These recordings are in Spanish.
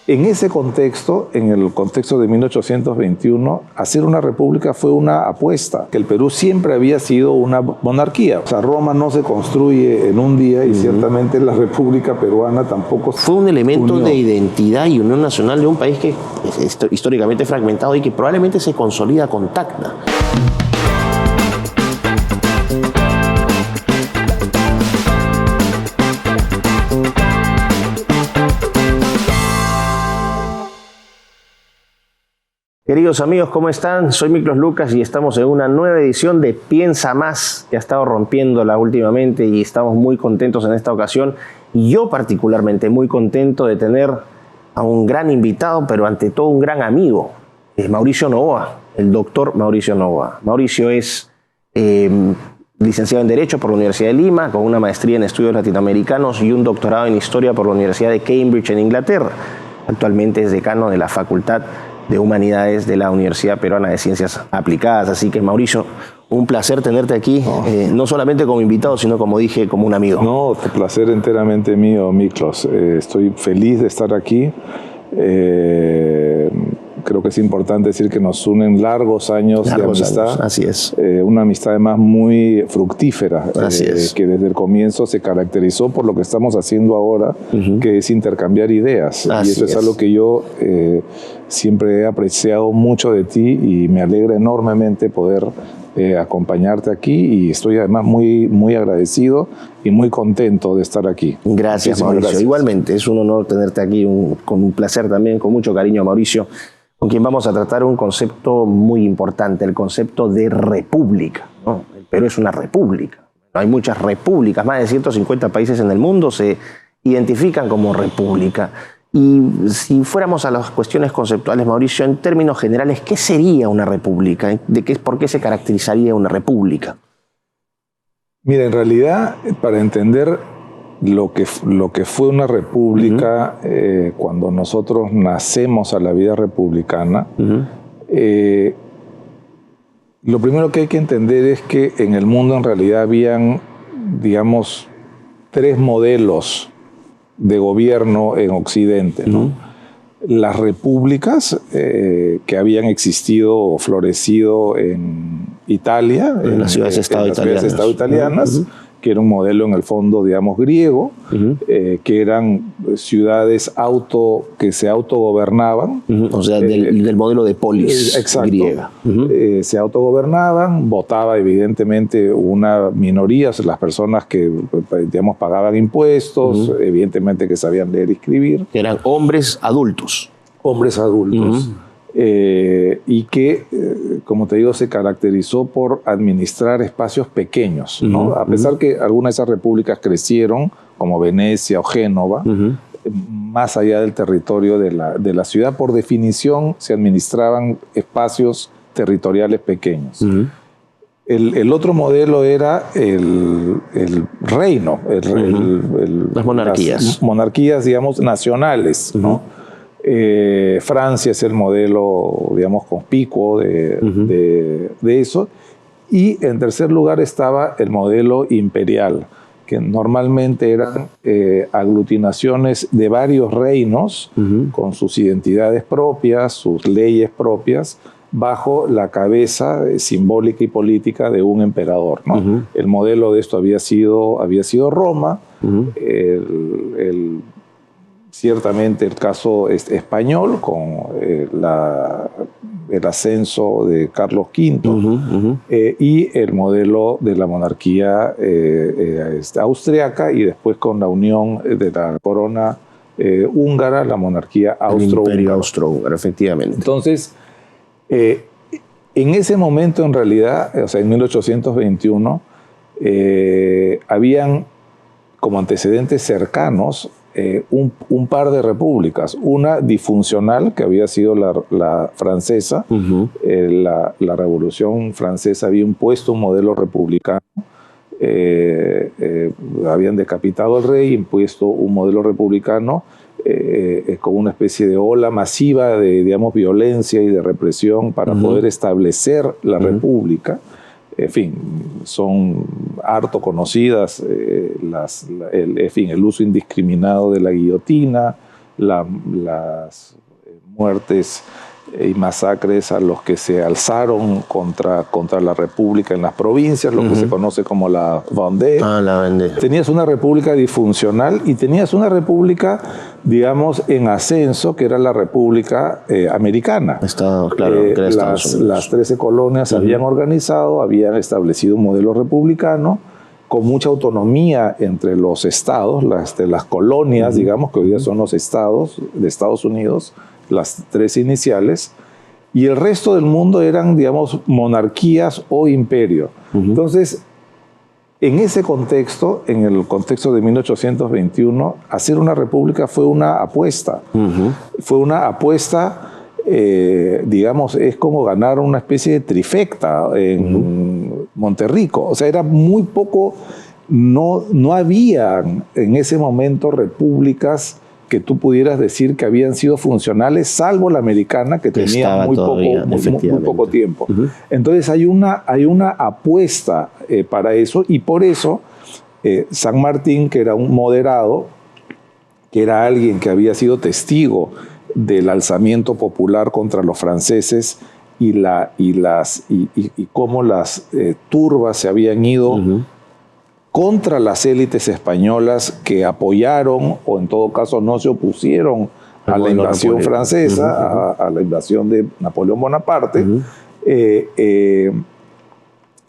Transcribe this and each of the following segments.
En ese contexto, en el contexto de 1821, hacer una república fue una apuesta, que el Perú siempre había sido una monarquía. O sea, Roma no se construye en un día y ciertamente la República Peruana tampoco fue un elemento de identidad y unión nacional de un país que es históricamente fragmentado y que probablemente se consolida con Tacna. Queridos amigos, ¿cómo están? Soy Miklos Lucas y estamos en una nueva edición de Piensa Más, que ha estado rompiéndola últimamente y estamos muy contentos en esta ocasión. Y yo particularmente muy contento de tener a un gran invitado, pero ante todo un gran amigo, Mauricio Novoa, el doctor Mauricio Novoa. Mauricio es licenciado en Derecho por la Universidad de Lima, con una maestría en Estudios Latinoamericanos y un doctorado en Historia por la Universidad de Cambridge en Inglaterra. Actualmente es decano de la Facultad de Humanidades de la Universidad Peruana de Ciencias Aplicadas. Así que, Mauricio, un placer tenerte aquí, no solamente como invitado, sino, como dije, como un amigo. No, el placer enteramente mío, Miklos. Estoy feliz de estar aquí. Creo que es importante decir que nos unen largos años de amistad. Así es. Una amistad además muy fructífera, Así es. que desde el comienzo se caracterizó por lo que estamos haciendo ahora, que es intercambiar ideas. Así y eso es algo que yo siempre he apreciado mucho de ti y me alegra enormemente poder acompañarte aquí, y estoy además muy agradecido y muy contento de estar aquí. Gracias, Mauricio. Gracias. Igualmente, es un honor tenerte aquí, con un placer también, con mucho cariño, Mauricio, con quien vamos a tratar un concepto muy importante, el concepto de república, ¿no? El Perú es una república. Hay muchas repúblicas, más de 150 países en el mundo se identifican como república. Y si fuéramos a las cuestiones conceptuales, Mauricio, en términos generales, ¿qué sería una república? ¿Por qué se caracterizaría una república? Mira, en realidad, para entender lo que fue una república, cuando nosotros nacemos a la vida republicana, lo primero que hay que entender es que en el mundo en realidad habían, digamos, tres modelos de gobierno en Occidente, ¿no? Las repúblicas que habían existido o florecido en Italia, en las ciudades-estado italianas, que era un modelo en el fondo, digamos, griego, que eran ciudades que se autogobernaban. O sea, del modelo de polis griega. Se autogobernaban, votaba evidentemente una minoría, las personas que, digamos, pagaban impuestos, evidentemente que sabían leer y escribir. Que eran hombres adultos. Hombres adultos. Y que, como te digo, se caracterizó por administrar espacios pequeños, ¿no? A pesar que algunas de esas repúblicas crecieron, como Venecia o Génova, más allá del territorio de la ciudad, por definición se administraban espacios territoriales pequeños. El otro modelo era el reino, las monarquías. Las monarquías, digamos, nacionales, ¿no? Francia es el modelo, digamos, conspicuo de eso. Y en tercer lugar estaba el modelo imperial, que normalmente eran aglutinaciones de varios reinos con sus identidades propias, sus leyes propias, bajo la cabeza simbólica y política de un emperador, ¿no? El modelo de esto había sido Roma. Ciertamente el caso español, con el ascenso de Carlos V, y el modelo de la monarquía austriaca, y después con la unión de la corona húngara, la monarquía austrohúngara. El Imperio Austrohúngaro, efectivamente. Entonces, en ese momento, en realidad, o sea, en 1821, habían como antecedentes cercanos un par de repúblicas, una disfuncional que había sido la francesa. La Revolución Francesa había impuesto un modelo republicano, habían decapitado al rey, impuesto un modelo republicano con una especie de ola masiva de, digamos, violencia y de represión para poder establecer la república. En fin, son harto conocidas el uso indiscriminado de la guillotina, las muertes y masacres a los que se alzaron contra la república en las provincias, lo que se conoce como la Vendée. La Vendée. Tenías una república disfuncional y tenías una república, digamos, en ascenso, que era la república americana. Claro, que era Estados Unidos. Las 13 colonias se habían organizado, habían establecido un modelo republicano con mucha autonomía entre los estados, las colonias, digamos, que hoy día son los estados de Estados Unidos, las 3 iniciales, y el resto del mundo eran, digamos, monarquías o imperio. Entonces, en ese contexto, en el contexto de 1821, hacer una república fue una apuesta. Fue una apuesta, digamos, es como ganar una especie de trifecta en Monterrico. O sea, era muy poco, no había en ese momento repúblicas que tú pudieras decir que habían sido funcionales, salvo la americana, que tenía muy poco tiempo. Entonces hay una apuesta para eso, y por eso San Martín, que era un moderado, que era alguien que había sido testigo del alzamiento popular contra los franceses y cómo las turbas se habían ido contra las élites españolas que apoyaron, o en todo caso no se opusieron a la invasión francesa, a la invasión de Napoleón Bonaparte,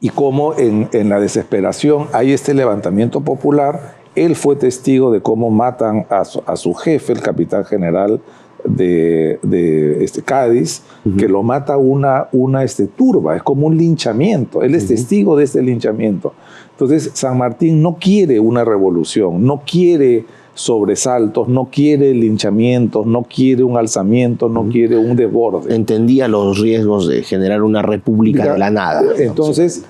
y cómo en la desesperación hay este levantamiento popular. Él fue testigo de cómo matan a su jefe, el capitán general de Cádiz, que lo mata una turba, es como un linchamiento. Él es testigo de este linchamiento. Entonces, San Martín no quiere una revolución, no quiere sobresaltos, no quiere linchamientos, no quiere un alzamiento, no quiere un desborde. Entendía los riesgos de generar una república de la nada. Entonces,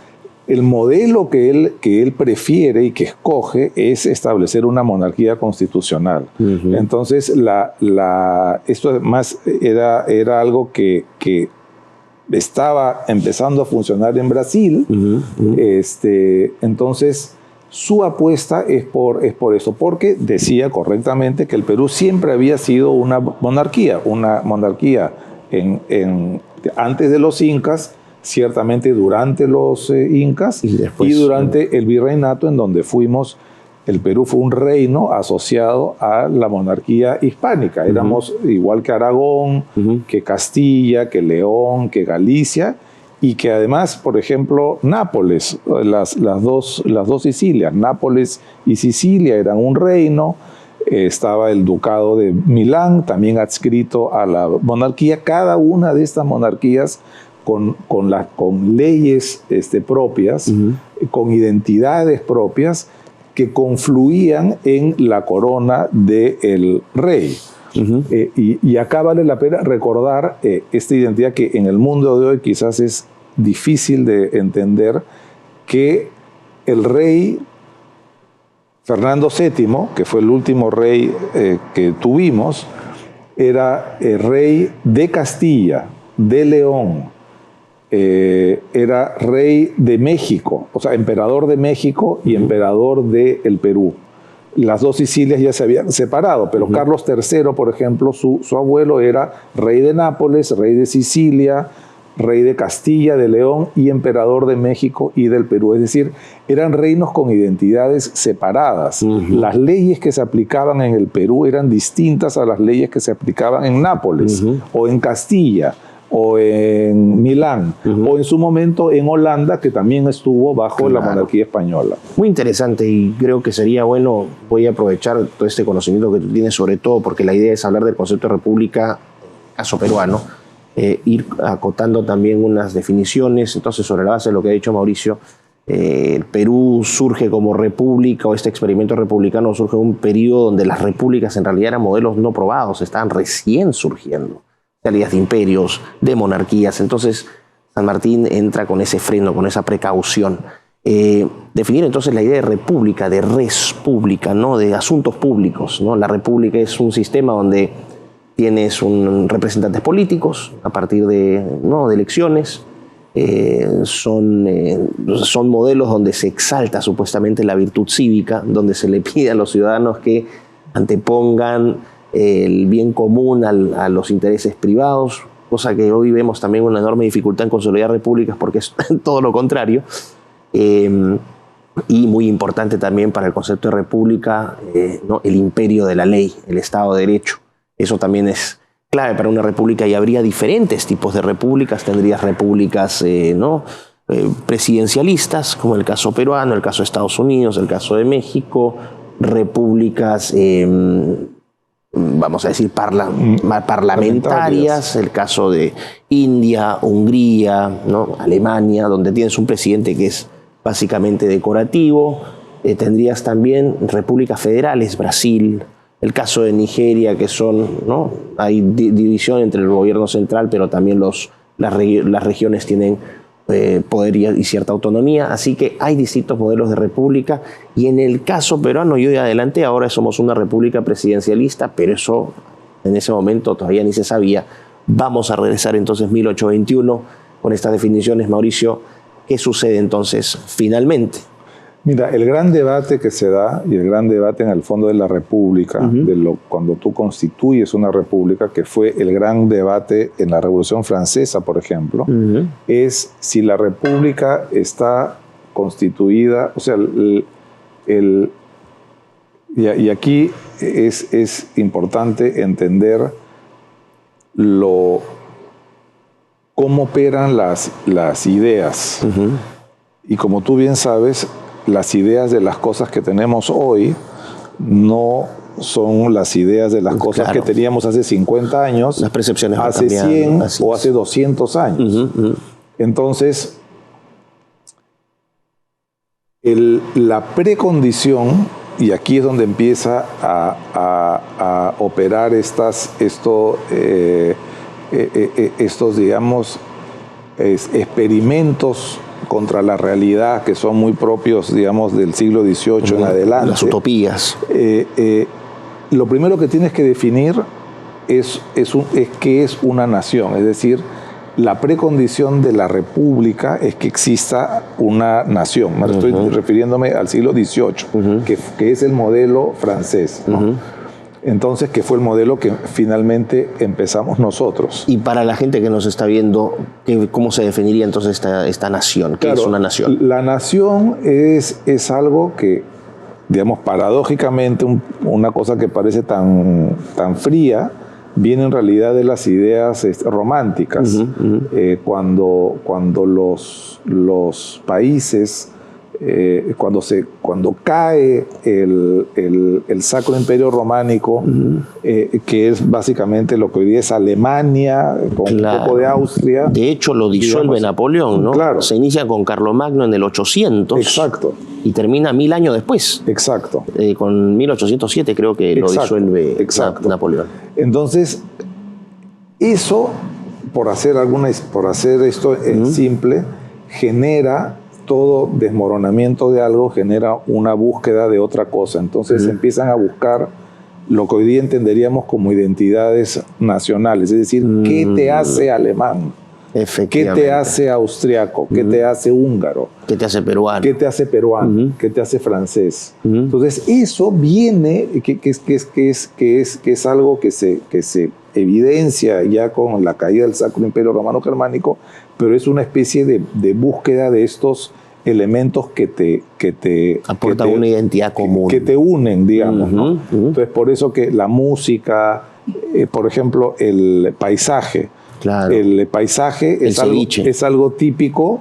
el modelo que él prefiere y que escoge es establecer una monarquía constitucional. Entonces, esto además era algo que estaba empezando a funcionar en Brasil. Entonces, su apuesta es por eso, porque decía correctamente que el Perú siempre había sido una monarquía antes de los incas, ciertamente durante los incas y durante el virreinato, en donde el Perú fue un reino asociado a la monarquía hispánica. Éramos igual que Aragón, que Castilla, que León, que Galicia, y que además, por ejemplo, Nápoles, las dos Sicilias, Nápoles y Sicilia eran un reino. Estaba el ducado de Milán, también adscrito a la monarquía. Cada una de estas monarquías con leyes propias, con identidades propias, que confluían en la corona del rey. Y acá vale la pena recordar esta identidad que en el mundo de hoy quizás es difícil de entender, que el rey Fernando VII, que fue el último rey que tuvimos, era el rey de Castilla, de León, era rey de México, o sea, emperador de México y emperador del Perú. Las 2 Sicilias ya se habían separado, pero Carlos III, por ejemplo, su abuelo era rey de Nápoles, rey de Sicilia, rey de Castilla, de León y emperador de México y del Perú. Es decir, eran reinos con identidades separadas. Las leyes que se aplicaban en el Perú eran distintas a las leyes que se aplicaban en Nápoles o en Castilla o en Milán, o en su momento en Holanda, que también estuvo bajo la monarquía española. Muy interesante, y creo que sería bueno, voy a aprovechar todo este conocimiento que tú tienes, sobre todo porque la idea es hablar del concepto de república, caso peruano, ir acotando también unas definiciones. Entonces, sobre la base de lo que ha dicho Mauricio, el Perú surge como república, o este experimento republicano surge en un periodo donde las repúblicas en realidad eran modelos no probados, estaban recién surgiendo. Salidas de imperios, de monarquías. Entonces, San Martín entra con ese freno, con esa precaución. Definir entonces la idea de república, de res pública, ¿no? De asuntos públicos, ¿no? La república es un sistema donde tienes representantes políticos a partir de elecciones. Son modelos donde se exalta supuestamente la virtud cívica, donde se le pide a los ciudadanos que antepongan el bien común a los intereses privados, cosa que hoy vemos también una enorme dificultad en consolidar repúblicas porque es todo lo contrario. Y muy importante también para el concepto de república, ¿no? El imperio de la ley, el Estado de Derecho. Eso también es clave para una república y habría diferentes tipos de repúblicas. Tendrías repúblicas presidencialistas, como el caso peruano, el caso de Estados Unidos, el caso de México, repúblicas, vamos a decir, parlamentarias, el caso de India, Hungría, ¿no? Alemania, donde tienes un presidente que es básicamente decorativo. Tendrías también repúblicas federales, Brasil, el caso de Nigeria, que son, ¿no? Hay división entre el gobierno central, pero también las regiones tienen poder y cierta autonomía, así que hay distintos modelos de república, y en el caso peruano, yo ya adelanté, ahora somos una república presidencialista, pero eso en ese momento todavía ni se sabía. Vamos a regresar entonces 1821 con estas definiciones, Mauricio. ¿Qué sucede entonces finalmente? Mira, el gran debate que se da, y el gran debate en el fondo de la república, cuando tú constituyes una república, que fue el gran debate en la Revolución Francesa, por ejemplo, es si la república está constituida, o sea, y aquí es importante entender cómo operan las ideas. Y como tú bien sabes, las ideas de las cosas que tenemos hoy no son las ideas de las cosas que teníamos hace 50 años, las percepciones hace 100 o hace 200 años. Entonces, la precondición, y aquí es donde empieza a operar estos, digamos, experimentos contra la realidad que son muy propios, digamos, del siglo XVIII en adelante. Las utopías. Lo primero que tienes que definir es qué es una nación, es decir, la precondición de la república es que exista una nación. Me estoy refiriéndome al siglo XVIII, que es el modelo francés, ¿no? Entonces, que fue el modelo que finalmente empezamos nosotros. Y para la gente que nos está viendo, ¿cómo se definiría entonces esta nación? ¿Qué es una nación? La nación es algo que, digamos, paradójicamente, una cosa que parece tan fría, viene en realidad de las ideas románticas. Cuando los países, cuando cae el Sacro Imperio Románico, que es básicamente lo que hoy día es Alemania, con un poco de Austria. De hecho, lo disuelve Napoleón, ¿no? Claro. Se inicia con Carlomagno en el 800. Exacto. Y termina 1000 años después. Exacto. Con 1807 creo que lo disuelve Napoleón. Entonces, eso, por hacer esto simple, genera todo desmoronamiento de algo, genera una búsqueda de otra cosa. Entonces empiezan a buscar lo que hoy día entenderíamos como identidades nacionales, es decir, ¿qué te hace alemán? ¿Qué te hace austriaco? ¿Qué te hace húngaro? ¿Qué te hace peruano? ¿Qué te hace peruano? ¿Qué te hace francés? Entonces eso viene, que es algo que se evidencia ya con la caída del Sacro Imperio Romano Germánico, pero es una especie de búsqueda de estos elementos que te aportan una identidad común, que te unen, digamos, ¿no? Entonces por eso que la música, por ejemplo, el paisaje. Claro. El paisaje es algo típico.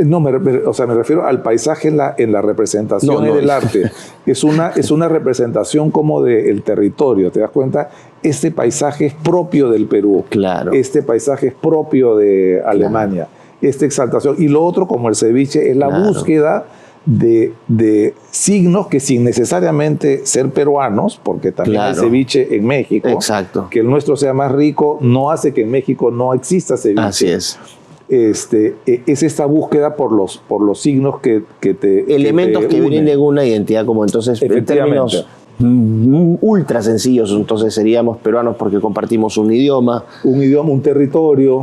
No, me refiero al paisaje en la representación del arte. Es una representación como del territorio. ¿Te das cuenta? Este paisaje es propio del Perú. Claro. Este paisaje es propio de Alemania. Claro. Esta exaltación. Y lo otro, como el ceviche, es la búsqueda de signos que sin necesariamente ser peruanos, porque también hay ceviche en México. Exacto. Que el nuestro sea más rico no hace que en México no exista ceviche. Así es. Es esta búsqueda por los signos que te elementos que brinden una identidad, como entonces en términos ultra sencillos, entonces seríamos peruanos porque compartimos un idioma, un territorio,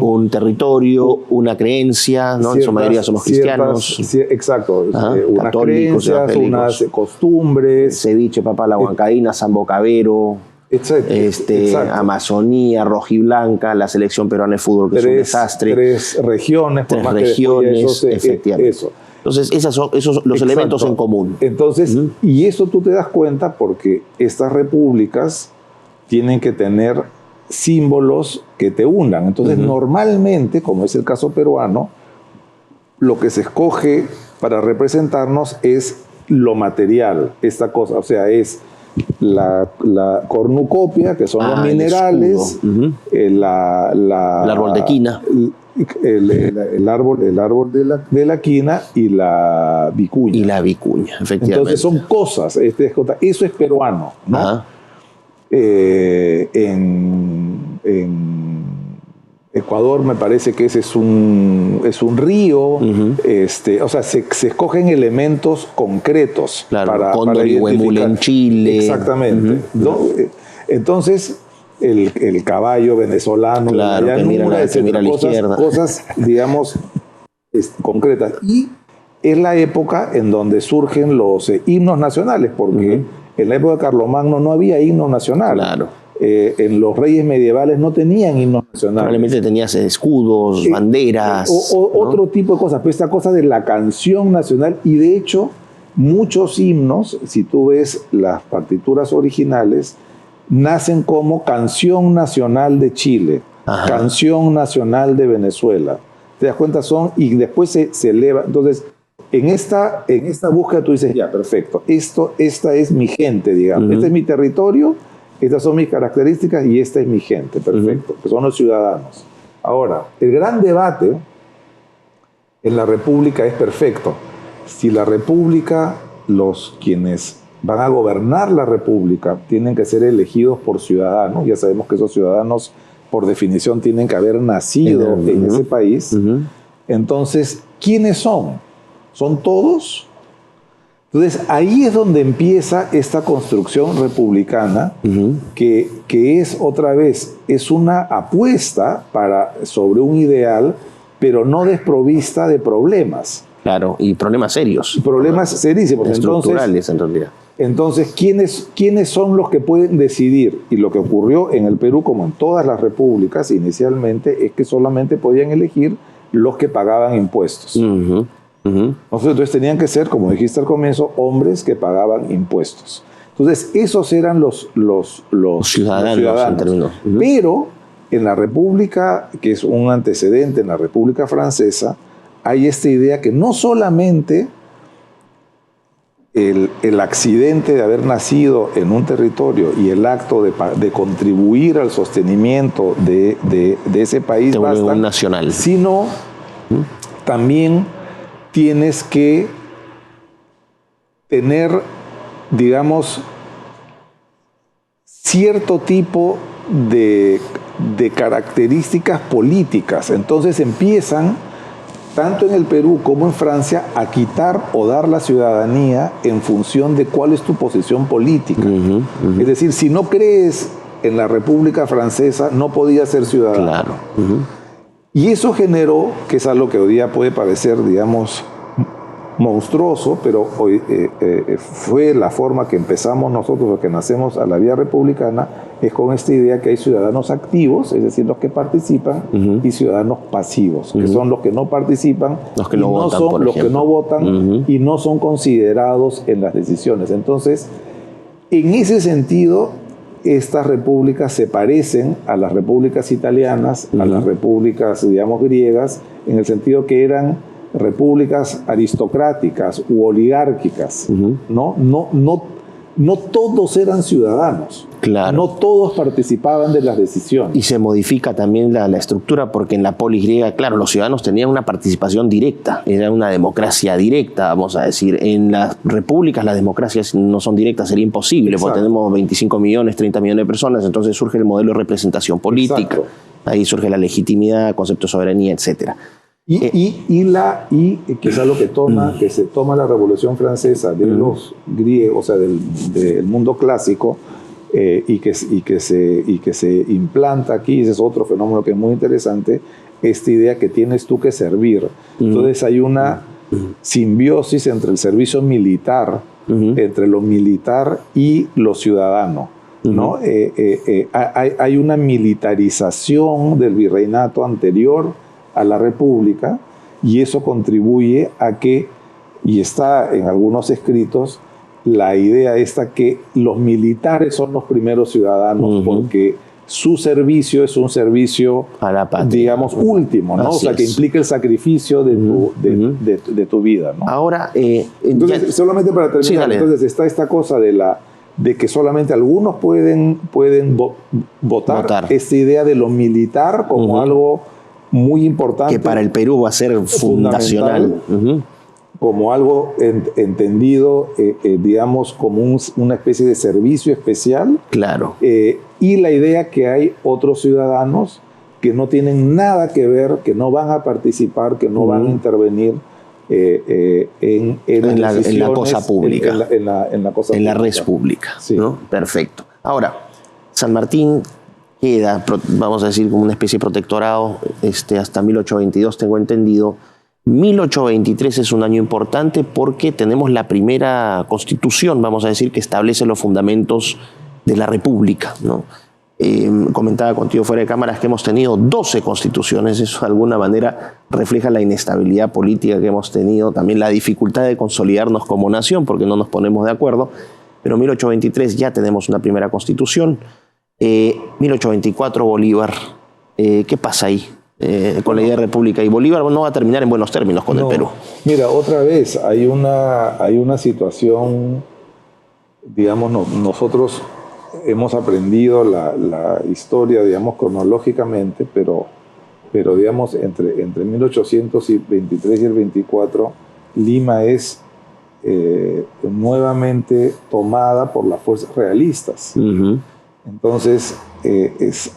una creencia, ¿no? En su mayoría somos cristianos. Exacto. Unas católicos, creencias, unas costumbres. Ceviche, papa la huancaína, San Bocavero. Exacto. Amazonía, rojiblanca, la selección peruana de fútbol, que es un desastre. 3 regiones, por más regiones, que efectivamente. Eso. Entonces, esos son los elementos en común. Entonces, y eso tú te das cuenta porque estas repúblicas tienen que tener símbolos que te unan. Entonces, normalmente, como es el caso peruano, lo que se escoge para representarnos es lo material, esta cosa, o sea, es la cornucopia, que son los minerales, el árbol de quina. El árbol de la quina y la vicuña. Y la vicuña, efectivamente. Entonces son cosas, eso es peruano, ¿no? En Ecuador me parece que ese es un río, o sea, se escogen elementos concretos para identificar. En Chile. Exactamente. ¿No? Entonces, el caballo venezolano, que mira a la izquierda. Cosas, digamos, concretas. Y es la época en donde surgen los himnos nacionales, porque en la época de Carlomagno no había himno nacional. Claro. En los reyes medievales no tenían himnos nacionales. Probablemente tenías escudos, banderas. ¿no? Otro tipo de cosas, pero esta cosa de la canción nacional, y de hecho muchos himnos, si tú ves las partituras originales, nacen como Canción Nacional de Chile, Canción Nacional de Venezuela. ¿Te das cuenta? Y después se eleva. Entonces, en esta búsqueda tú dices, ya, perfecto, esta es mi gente, digamos, este es mi territorio, estas son mis características y esta es mi gente, perfecto, que son los ciudadanos. Ahora, el gran debate en la República es perfecto. Si la República, quienes van a gobernar la República, tienen que ser elegidos por ciudadanos, ya sabemos que esos ciudadanos, por definición, tienen que haber nacido en ese país. Entonces, ¿quiénes son? ¿Son todos? Entonces, ahí es donde empieza esta construcción republicana, que es, otra vez, es una apuesta sobre un ideal, pero no desprovista de problemas. Claro, y problemas serios. Problemas serísimos. Estructurales, en realidad. Entonces, ¿quiénes son los que pueden decidir? Y lo que ocurrió en el Perú, como en todas las repúblicas inicialmente, es que solamente podían elegir los que pagaban impuestos. Entonces tenían que ser, como dijiste al comienzo, hombres que pagaban impuestos. Entonces esos eran los ciudadanos. En términos. Pero en la República, que es un antecedente en la República Francesa, hay esta idea que no solamente el accidente de haber nacido en un territorio y el acto de contribuir al sostenimiento de ese país basta, nacional, sino también tienes que tener, digamos, cierto tipo de características políticas. Entonces empiezan, tanto en el Perú como en Francia, a quitar o dar la ciudadanía en función de cuál es tu posición política. Es decir, si no crees en la República Francesa, no podías ser ciudadano. Claro. Y eso generó, que es algo que hoy día puede parecer, digamos, monstruoso, pero hoy fue la forma que empezamos nosotros, los que nacemos a la vía republicana, es con esta idea que hay ciudadanos activos, es decir, los que participan, y ciudadanos pasivos, que son los que no participan, los que no votan, y no son considerados en las decisiones. Entonces, en ese sentido, estas repúblicas se parecen a las repúblicas italianas, a las repúblicas, digamos, griegas, en el sentido que eran repúblicas aristocráticas u oligárquicas, no todos eran ciudadanos, no todos participaban de las decisiones. Y se modifica también la estructura, porque en la polis griega, claro, los ciudadanos tenían una participación directa, era una democracia directa, vamos a decir. En las repúblicas las democracias no son directas, sería imposible, porque tenemos 25 millones, 30 millones de personas, entonces surge el modelo de representación política, ahí surge la legitimidad, concepto de soberanía, etcétera. Y que es algo que se toma la Revolución Francesa de los griegos, o sea, del mundo clásico, y que se implanta aquí. Ese es otro fenómeno que es muy interesante, esta idea que tienes tú que servir. Entonces hay una simbiosis entre el servicio militar, entre lo militar y lo ciudadano. ¿no? Hay una militarización del virreinato anterior a la República, y eso contribuye a que, y está en algunos escritos, la idea esta que los militares son los primeros ciudadanos porque su servicio es un servicio, a la patria, digamos, último, ¿no? O sea, que implica el sacrificio de tu vida, ¿no? Ahora, entonces, solamente para terminar, sí, entonces está esta cosa de que solamente algunos pueden votar, esta idea de lo militar como algo muy importante. Que para el Perú va a ser fundacional. Como algo entendido, digamos, como una especie de servicio especial. Claro. Y la idea que hay otros ciudadanos que no tienen nada que ver, que no van a participar, que no van a intervenir en la cosa pública. En la res pública. Sí. ¿No? Perfecto. Ahora, San Martín queda, vamos a decir, como una especie de protectorado hasta 1822, tengo entendido. 1823 es un año importante porque tenemos la primera constitución, vamos a decir, que establece los fundamentos de la República, ¿no? Comentaba contigo fuera de cámaras que hemos tenido 12 constituciones, eso de alguna manera refleja la inestabilidad política que hemos tenido, también la dificultad de consolidarnos como nación porque no nos ponemos de acuerdo, pero en 1823 ya tenemos una primera constitución. 1824 Bolívar, ¿qué pasa ahí? Con la idea de república, y Bolívar no va a terminar en buenos términos con el Perú. Mira, otra vez hay una situación, digamos, nosotros hemos aprendido la historia, digamos, cronológicamente, pero digamos, entre 1823 y el 24, Lima es nuevamente tomada por las fuerzas realistas. Entonces,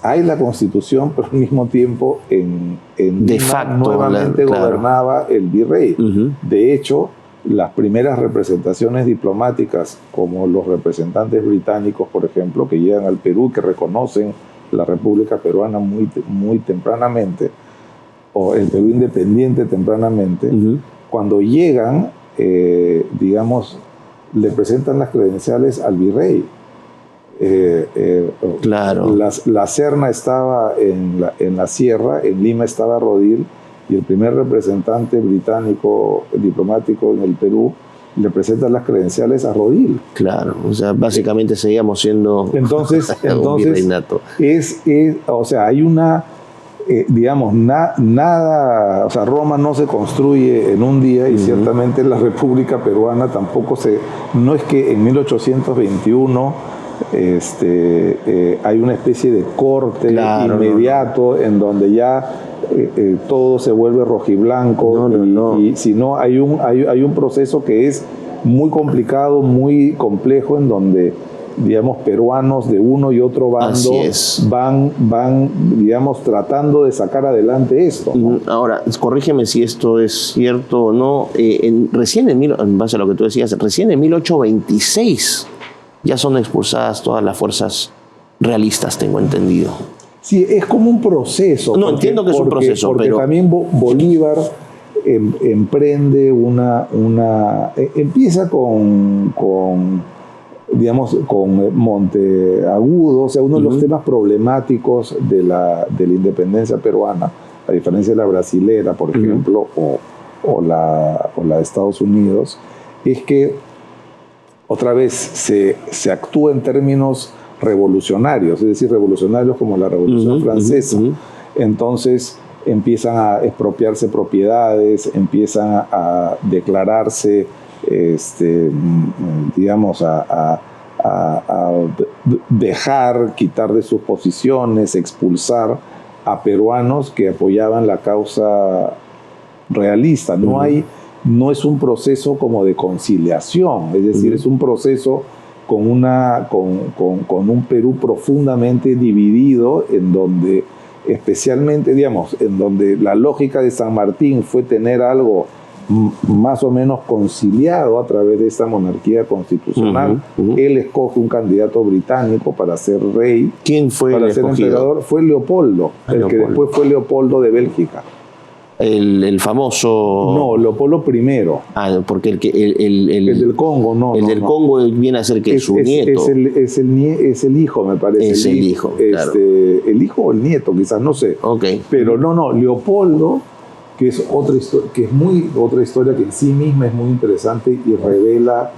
hay la Constitución, pero al mismo tiempo en de Lima facto, nuevamente gobernaba el virrey. De hecho, las primeras representaciones diplomáticas, como los representantes británicos, por ejemplo, que llegan al Perú, que reconocen la República Peruana muy tempranamente, o el Perú independiente tempranamente, cuando llegan, digamos, le presentan las credenciales al virrey. Claro. La Serna estaba en la sierra, en Lima estaba Rodil, y el primer representante británico diplomático en el Perú le presenta las credenciales a Rodil. Claro, o sea, básicamente seguíamos siendo entonces un virreinato. O sea, hay una, digamos, nada, o sea, Roma no se construye en un día, y ciertamente la República Peruana tampoco no es que en 1821 hay una especie de corte inmediato en donde ya todo se vuelve rojiblanco, y sino hay un proceso que es muy complicado, muy complejo, en donde, digamos, peruanos de uno y otro bando van, digamos, tratando de sacar adelante esto, ¿no? Ahora, corrígeme si esto es cierto o no. En base a lo que tú decías, recién en 1826 ya son expulsadas todas las fuerzas realistas, tengo entendido. Sí, es como un proceso. No, entiendo que es un proceso, porque pero también Bolívar emprende empieza con Monteagudo, o sea, uno de los temas problemáticos de la independencia peruana, a diferencia de la brasilera, por ejemplo, o la de Estados Unidos, es que otra vez se actúa en términos revolucionarios, es decir, revolucionarios como la Revolución Francesa. Entonces empiezan a expropiarse propiedades, empiezan a declararse, digamos, a quitar de sus posiciones, expulsar a peruanos que apoyaban la causa realista. No es un proceso como de conciliación, es decir, es un proceso con un Perú profundamente dividido, en donde especialmente, digamos, en donde la lógica de San Martín fue tener algo más o menos conciliado a través de esta monarquía constitucional. Él escoge un candidato británico para ser rey. ¿Quién fue para el ser escogido? emperador? Fue Leopoldo, que después fue Leopoldo de Bélgica. El famoso... No, Leopoldo I. Ah, porque el del Congo, no. El del Congo viene a ser que su nieto. Es el hijo, me parece. Es el hijo, claro. El hijo o el nieto, quizás, no sé. Okay. Pero no, Leopoldo, que es otra historia, otra historia que en sí misma es muy interesante y revela,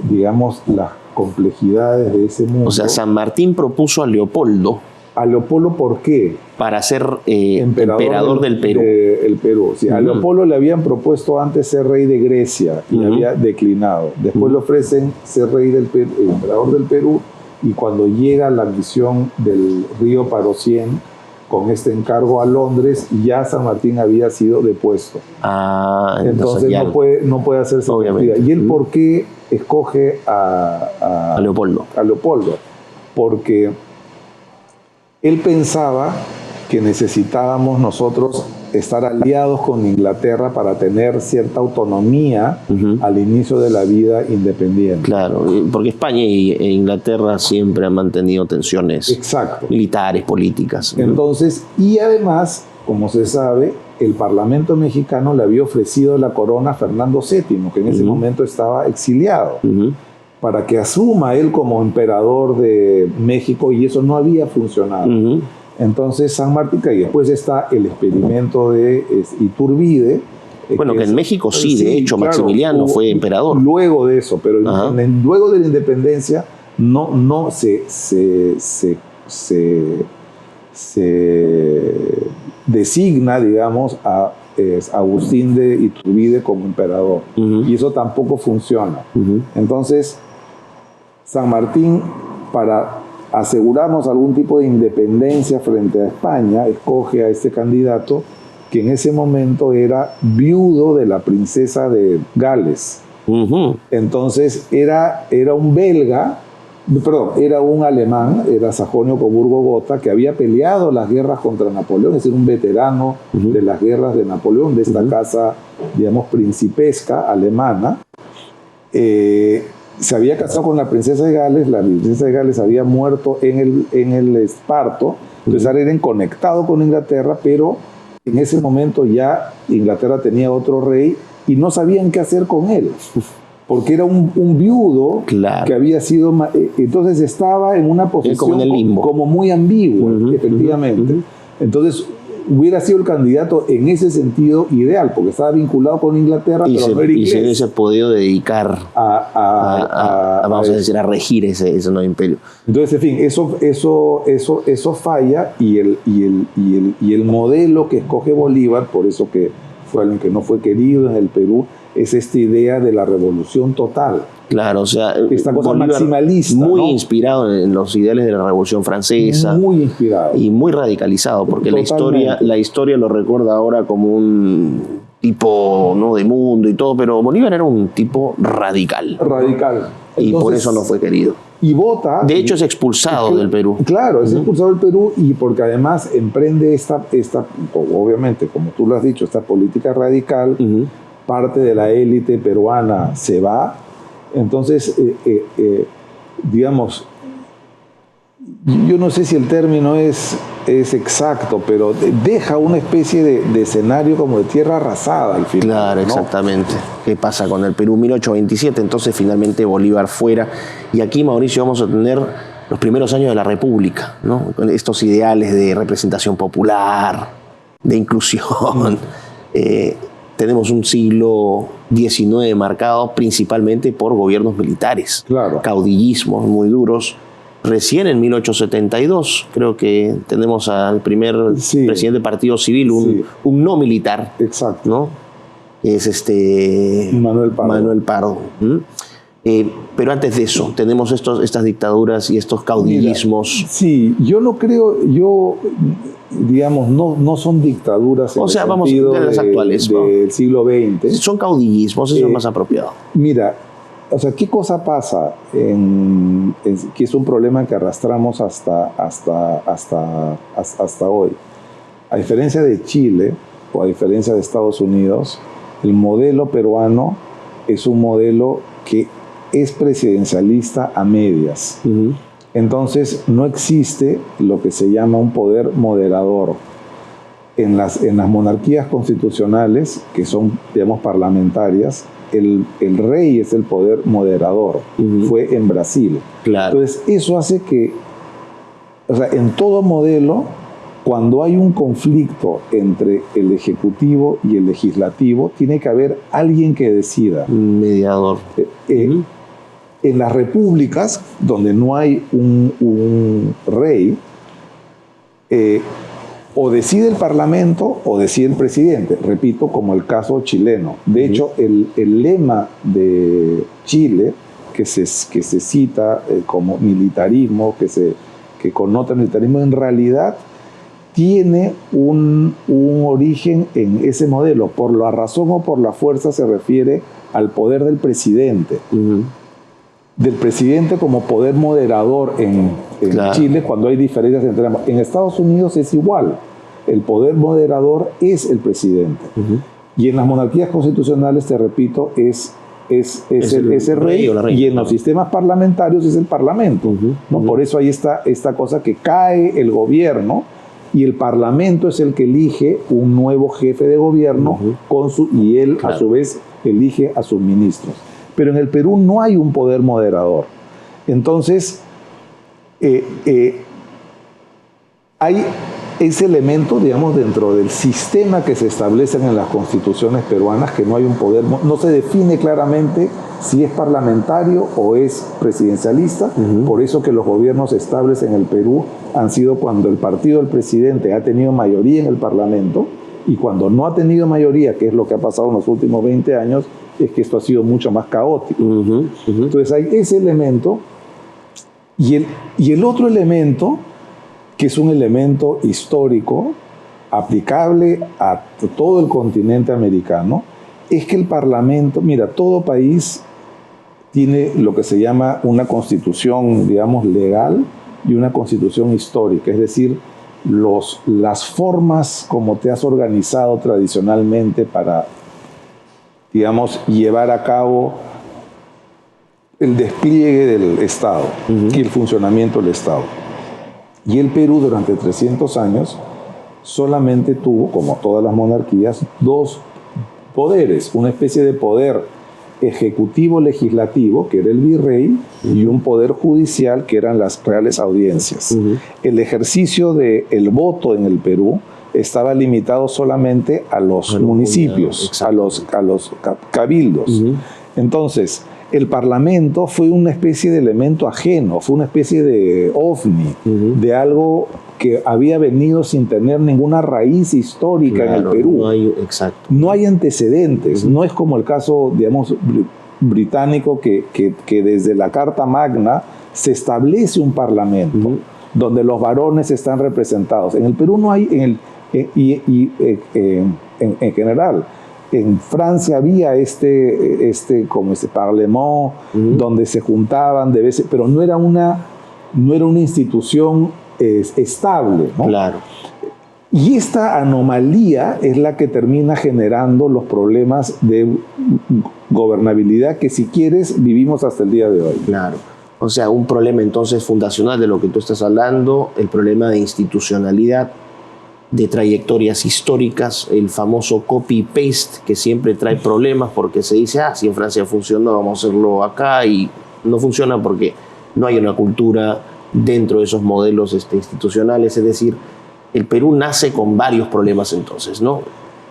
digamos, las complejidades de ese mundo. O sea, San Martín propuso a Leopoldo. ¿A Leopoldo por qué? Para ser emperador del Perú. El Perú. Sí, a Leopoldo le habían propuesto antes ser rey de Grecia y había declinado. Después le ofrecen ser rey del Perú, emperador del Perú, y cuando llega la misión del río Parocién con este encargo a Londres, ya San Martín había sido depuesto. Entonces no puede hacerse obviamente. ¿Y él por qué escoge a Leopoldo? A Leopoldo. Porque él pensaba que necesitábamos nosotros estar aliados con Inglaterra para tener cierta autonomía al inicio de la vida independiente. Claro, porque España e Inglaterra siempre han mantenido tensiones militares, políticas. Entonces, y además, como se sabe, el Parlamento mexicano le había ofrecido la corona a Fernando VII, que en ese momento estaba exiliado, para que asuma él como emperador de México, y eso no había funcionado. Entonces San Martín, y después está el experimento de Iturbide. Bueno, que en México sí, de hecho, claro, Maximiliano fue emperador. Luego de eso, pero luego de la independencia no se designa, digamos, a Agustín de Iturbide como emperador. Y eso tampoco funciona. Entonces, San Martín, para asegurarnos algún tipo de independencia frente a España, escoge a este candidato que en ese momento era viudo de la princesa de Gales. Entonces era un belga, era un alemán, era Sajonia-Coburgo-Gotha, que había peleado las guerras contra Napoleón, es decir, un veterano de las guerras de Napoleón, de esta casa, digamos, principesca alemana. Se había casado con la princesa de Gales, la princesa de Gales había muerto en el parto, entonces ahora eran conectados con Inglaterra, pero en ese momento ya Inglaterra tenía otro rey y no sabían qué hacer con él, porque era un viudo que había sido... Entonces estaba en una posición como muy ambigua, efectivamente. Entonces hubiera sido el candidato en ese sentido ideal, porque estaba vinculado con Inglaterra, pero no era inglés. Y se hubiese podido dedicar vamos a decir, a regir ese nuevo imperio. Entonces, en fin, eso falla, y el modelo que escoge Bolívar, por eso que fue alguien que no fue querido en el Perú, es esta idea de la revolución total. Claro, o sea, esta cosa maximalista, muy inspirado en los ideales de la Revolución Francesa. Muy inspirado. Y muy radicalizado, porque la historia lo recuerda ahora como un tipo, ¿no?, de mundo y todo, pero Bolívar era un tipo radical. Radical. Y por eso no fue querido. Y vota. De hecho, es expulsado del Perú. Claro, es expulsado del Perú, y porque además emprende esta, obviamente, como tú lo has dicho, esta política radical. Parte de la élite peruana se va. Entonces, digamos, yo no sé si el término es exacto, pero deja una especie de escenario como de tierra arrasada al final. Claro, ¿no? Exactamente. ¿Qué pasa con el Perú? 1827, entonces finalmente Bolívar fuera. Y aquí, Mauricio, vamos a tener los primeros años de la República, ¿no? Con estos ideales de representación popular, de inclusión. Tenemos un siglo XIX marcado principalmente por gobiernos militares, caudillismos muy duros. Recién en 1872 creo que tenemos al primer presidente del Partido Civil, un no militar, ¿no? Es Manuel Pardo. Pero antes de eso tenemos estas dictaduras y estos caudillismos. Sí, yo no creo, digamos, no son dictaduras en el sentido de las actuales, del siglo XX. Son caudillismos, eso es más apropiado. Mira, o sea, ¿qué cosa pasa? Que es un problema que arrastramos hasta hoy. A diferencia de Chile, o a diferencia de Estados Unidos, el modelo peruano es un modelo que es presidencialista a medias. Entonces no existe lo que se llama un poder moderador. en las monarquías constitucionales, que son, digamos, parlamentarias, el rey es el poder moderador. Fue en Brasil. Claro. Entonces, eso hace que, o sea, en todo modelo, cuando hay un conflicto entre el ejecutivo y el legislativo, tiene que haber alguien que decida. Un mediador. En las repúblicas, donde no hay un rey, o decide el parlamento o decide el presidente. Repito, como el caso chileno. De hecho, el lema de Chile, que se cita como militarismo, que connota militarismo, en realidad tiene un origen en ese modelo. Por la razón o por la fuerza se refiere al poder del presidente. Del presidente como poder moderador en claro. Chile, cuando hay diferencias entre ambos. En Estados Unidos es igual. El poder moderador es el presidente. Y en las monarquías constitucionales, te repito, es el rey, o la reina, y en los sistemas parlamentarios es el parlamento. ¿No? Por eso ahí está esta cosa que cae el gobierno y el parlamento es el que elige un nuevo jefe de gobierno y él claro. a su vez elige a sus ministros. Pero en el Perú no hay un poder moderador. Entonces, hay ese elemento, digamos, dentro del sistema que se establecen en las constituciones peruanas, que no hay un poder, no se define claramente si es parlamentario o es presidencialista. Por eso que los gobiernos estables en el Perú han sido cuando el partido del presidente ha tenido mayoría en el Parlamento, y cuando no ha tenido mayoría, que es lo que ha pasado en los últimos 20 años, es que esto ha sido mucho más caótico. Entonces hay ese elemento, y el otro elemento, que es un elemento histórico aplicable a todo el continente americano, es que el Parlamento, mira, todo país tiene lo que se llama una constitución, digamos, legal y una constitución histórica, es decir, las formas como te has organizado tradicionalmente para, digamos, llevar a cabo el despliegue del Estado y el funcionamiento del Estado. Y el Perú durante 300 años solamente tuvo, como todas las monarquías, dos poderes, una especie de poder ejecutivo-legislativo, que era el virrey, y un poder judicial, que eran las reales audiencias. El ejercicio del voto en el Perú estaba limitado solamente a los municipios, a los cabildos. Entonces, el Parlamento fue una especie de elemento ajeno, fue una especie de ovni, de algo que había venido sin tener ninguna raíz histórica en el Perú. No hay antecedentes, no es como el caso, digamos, británico, que desde la Carta Magna se establece un parlamento donde los varones están representados. En el Perú no hay, en general. En Francia había como parlement donde se juntaban de veces, pero no era una institución estable, ¿no? Claro. Y esta anomalía es la que termina generando los problemas de gobernabilidad que, si quieres, vivimos hasta el día de hoy. Claro. O sea, un problema entonces fundacional de lo que tú estás hablando, el problema de institucionalidad, de trayectorias históricas, el famoso copy-paste que siempre trae problemas porque se dice, si en Francia funcionó, vamos a hacerlo acá, y no funciona porque no hay una cultura dentro de esos modelos institucionales. Es decir, el Perú nace con varios problemas entonces, ¿no?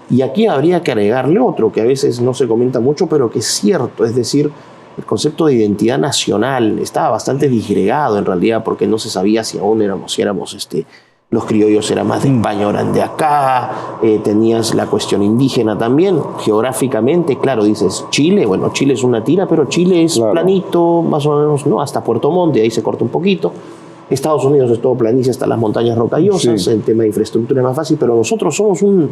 Y aquí habría que agregarle otro que a veces no se comenta mucho, pero que es cierto, es decir, el concepto de identidad nacional estaba bastante disgregado en realidad, porque no se sabía si aún éramos los criollos eran más de España, eran de acá, tenías la cuestión indígena también, geográficamente, claro, dices Chile, bueno, Chile es una tira, pero Chile es planito, más o menos, ¿no? Hasta Puerto Montt, ahí se corta un poquito. Estados Unidos es todo planicie hasta las montañas rocallosas, el tema de infraestructura es más fácil, pero nosotros somos un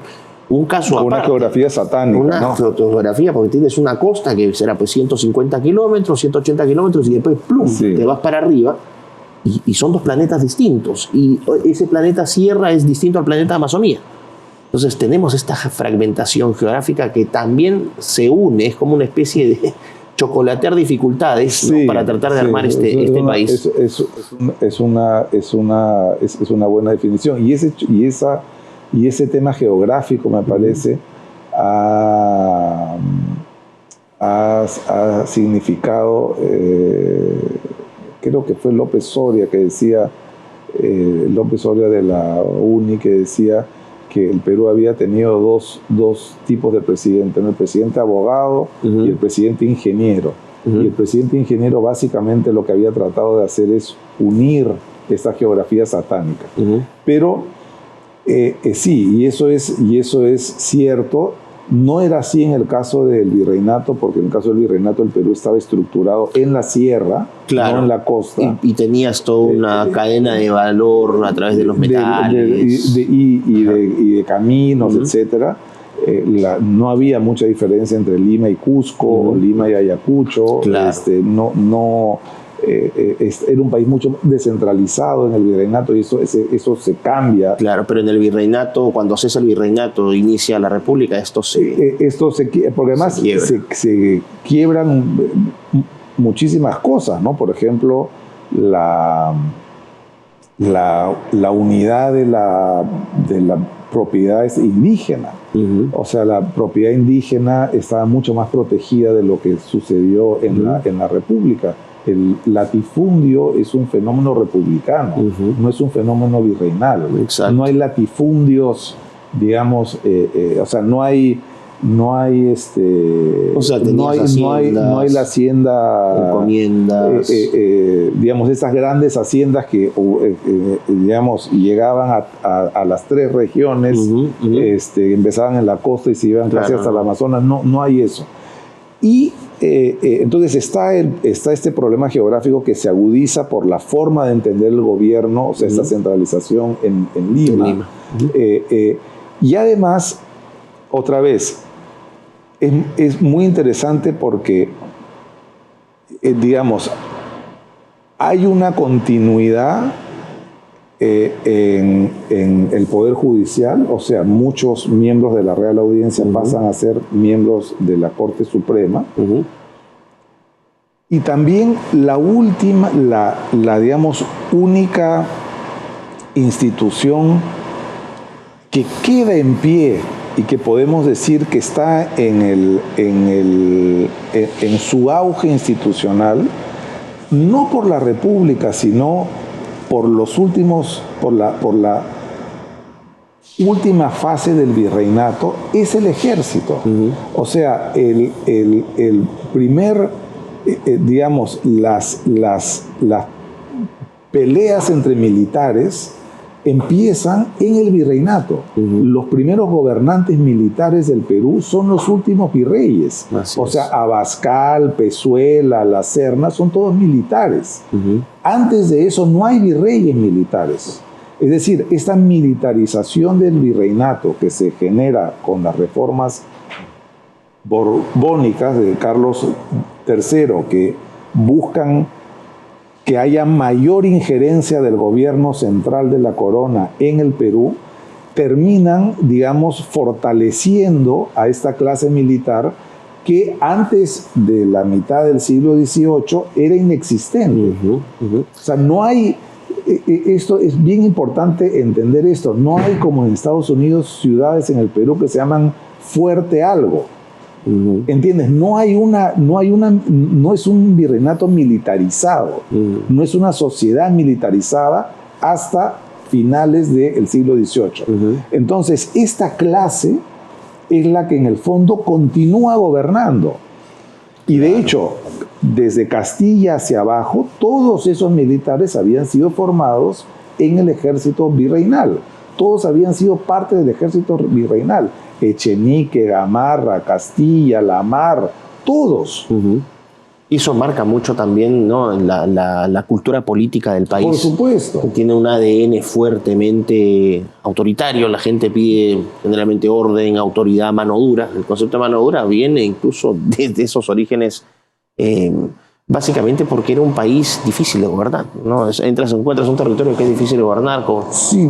caso aparte. Una geografía satánica, una geografía, porque tienes una costa que será pues 150 kilómetros, 180 kilómetros, y después, plum, te vas para arriba. Y son dos planetas distintos, y ese planeta Sierra es distinto al planeta Amazonía. Entonces tenemos esta fragmentación geográfica que también se une, es como una especie de chocolatear dificultades, ¿no? Para tratar de armar este país. Es una buena definición, y esa y ese tema geográfico, me parece, ha significado, creo que fue López Soria que decía, López Soria de la UNI, que decía que el Perú había tenido dos tipos de presidente, ¿no? El presidente abogado y el presidente ingeniero. Y el presidente ingeniero básicamente lo que había tratado de hacer es unir esta geografía satánica. Pero sí, y eso es cierto. No era así en el caso del virreinato, porque en el caso del virreinato el Perú estaba estructurado en la sierra, claro, no en la costa. Y tenías toda una cadena de valor a través de los metales. Y de caminos, etcétera. No había mucha diferencia entre Lima y Cusco, o Lima y Ayacucho. Claro. Era un país mucho descentralizado en el virreinato, y eso se cambia. Claro, pero en el virreinato, cuando cesa el virreinato, inicia la república, porque además se quiebran muchísimas cosas, ¿no? Por ejemplo, la unidad de la propiedad indígena. O sea, la propiedad indígena estaba mucho más protegida de lo que sucedió en la república. El latifundio es un fenómeno republicano, no es un fenómeno virreinal. Exacto. No hay latifundios, digamos, o sea, no hay no hay no hay la hacienda, encomiendas, digamos, esas grandes haciendas que digamos llegaban a las tres regiones, empezaban en la costa y se iban casi hasta el Amazonas. No hay eso. Y entonces está este problema geográfico que se agudiza por la forma de entender el gobierno, o sea, esta centralización en Lima. Y además, otra vez, es muy interesante porque, digamos, hay una continuidad en el Poder Judicial, o sea, muchos miembros de la Real Audiencia pasan a ser miembros de la Corte Suprema. Y también la última, digamos, única institución que queda en pie y que podemos decir que está en su auge institucional, no por la República, sino por la última fase del virreinato, es el ejército. O sea, el primer, digamos, las peleas entre militares empiezan en el virreinato. Los primeros gobernantes militares del Perú son los últimos virreyes. O sea, Abascal, Pezuela, La Serna, son todos militares. Antes de eso no hay virreyes militares. Es decir, esta militarización del virreinato que se genera con las reformas borbónicas de Carlos III, que buscan que haya mayor injerencia del gobierno central de la corona en el Perú, terminan, digamos, fortaleciendo a esta clase militar que antes de la mitad del siglo XVIII era inexistente. O sea, no hay, esto es bien importante entender esto, no hay como en Estados Unidos ciudades en el Perú que se llaman Fuerte Algo. ¿Entiendes? No es un virreinato militarizado, no es una sociedad militarizada hasta finales del siglo XVIII. Entonces, esta clase es la que en el fondo continúa gobernando. Y de hecho, desde Castilla hacia abajo, todos esos militares habían sido formados en el ejército virreinal. Todos habían sido parte del ejército virreinal. Echenique, Gamarra, Castilla, La Mar, todos. Y eso marca mucho también, ¿no?, la cultura política del país. Por supuesto. Tiene un ADN fuertemente autoritario. La gente pide generalmente orden, autoridad, mano dura. El concepto de mano dura viene incluso desde esos orígenes, básicamente porque era un país difícil de gobernar, ¿no? Encuentras un territorio que es difícil de gobernar. Sí.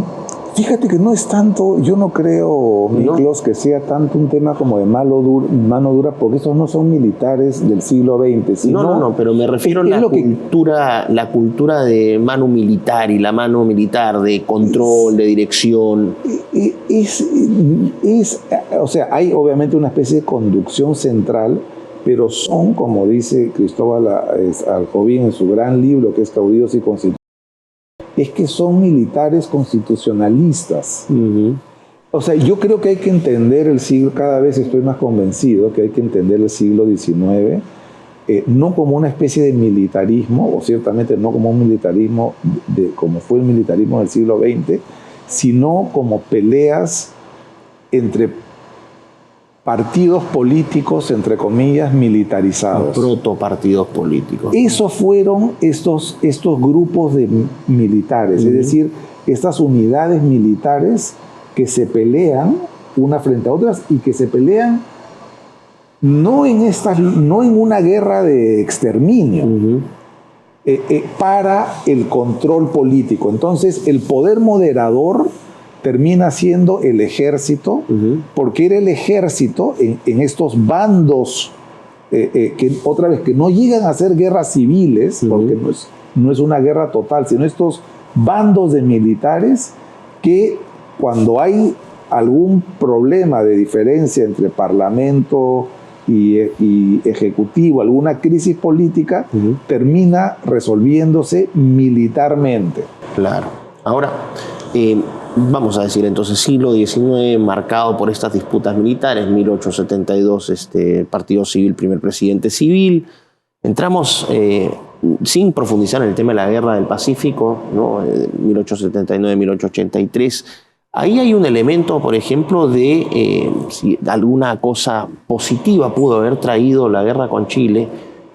Fíjate que no es tanto, yo no creo, Miklos, que sea tanto un tema como de mano dura, porque esos no son militares del siglo XX. Sino no, pero me refiero a la cultura de mano militar y la mano militar de control, de dirección. O sea, hay obviamente una especie de conducción central, pero son, como dice Cristóbal Alcovín en su gran libro, que es Caudillos y Constituciones, es que son militares constitucionalistas. O sea, yo creo que hay que entender el siglo, cada vez estoy más convencido que hay que entender el siglo XIX, no como una especie de militarismo, o ciertamente no como un militarismo como fue el militarismo del siglo XX, sino como peleas entre partidos políticos, entre comillas, militarizados. Protopartidos políticos. Esos fueron estos grupos de militares, es decir, estas unidades militares que se pelean una frente a otras y que se pelean no en una guerra de exterminio, para el control político. Entonces, el poder moderador termina siendo el ejército, porque era el ejército en estos bandos que otra vez que no llegan a ser guerras civiles, porque no es una guerra total, sino estos bandos de militares que cuando hay algún problema de diferencia entre parlamento y ejecutivo, alguna crisis política, termina resolviéndose militarmente. Claro. Ahora, vamos a decir entonces siglo XIX marcado por estas disputas militares, 1872 partido civil, primer presidente civil. Entramos sin profundizar en el tema de la guerra del Pacífico, ¿no? 1879-1883. Ahí hay un elemento, por ejemplo, de si alguna cosa positiva pudo haber traído la guerra con Chile,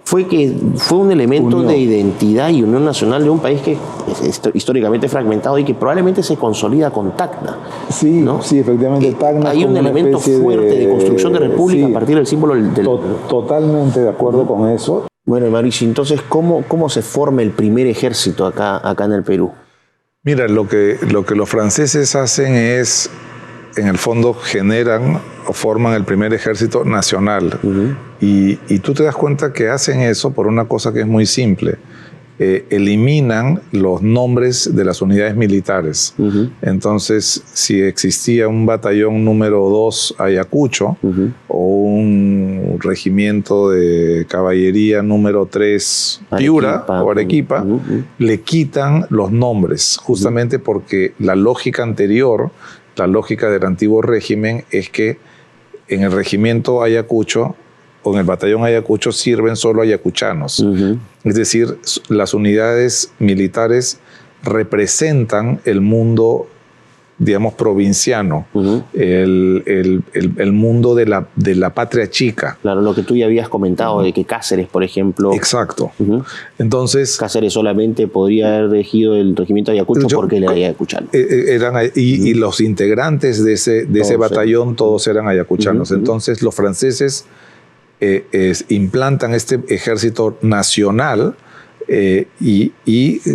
fue que fue un elemento de identidad y unión nacional de un país que es históricamente fragmentado y que probablemente se consolida con Tacna. Sí, ¿no? Sí, efectivamente. Tacna hay un elemento fuerte de construcción de república a partir del símbolo del... Totalmente de acuerdo con eso. Bueno, Mauricio, entonces, ¿cómo se forma el primer ejército acá en el Perú? Mira, lo que los franceses hacen es, en el fondo, generan o forman el primer ejército nacional. Y tú te das cuenta que hacen eso por una cosa que es muy simple. Eliminan los nombres de las unidades militares. Entonces, si existía un batallón número 2 Ayacucho o un regimiento de caballería número 3 Piura o Arequipa, le quitan los nombres, justamente porque la lógica anterior, la lógica del antiguo régimen, es que en el regimiento Ayacucho o en el batallón Ayacucho sirven solo ayacuchanos. Es decir, las unidades militares representan el mundo, digamos, provinciano, el mundo de la patria chica. Claro, lo que tú ya habías comentado, de que Cáceres, por ejemplo... Exacto. Entonces... Cáceres solamente podría haber elegido el regimiento Ayacucho porque él era ayacuchano. Y los integrantes de ese batallón todos eran ayacuchanos. Entonces los franceses implantan este ejército nacional y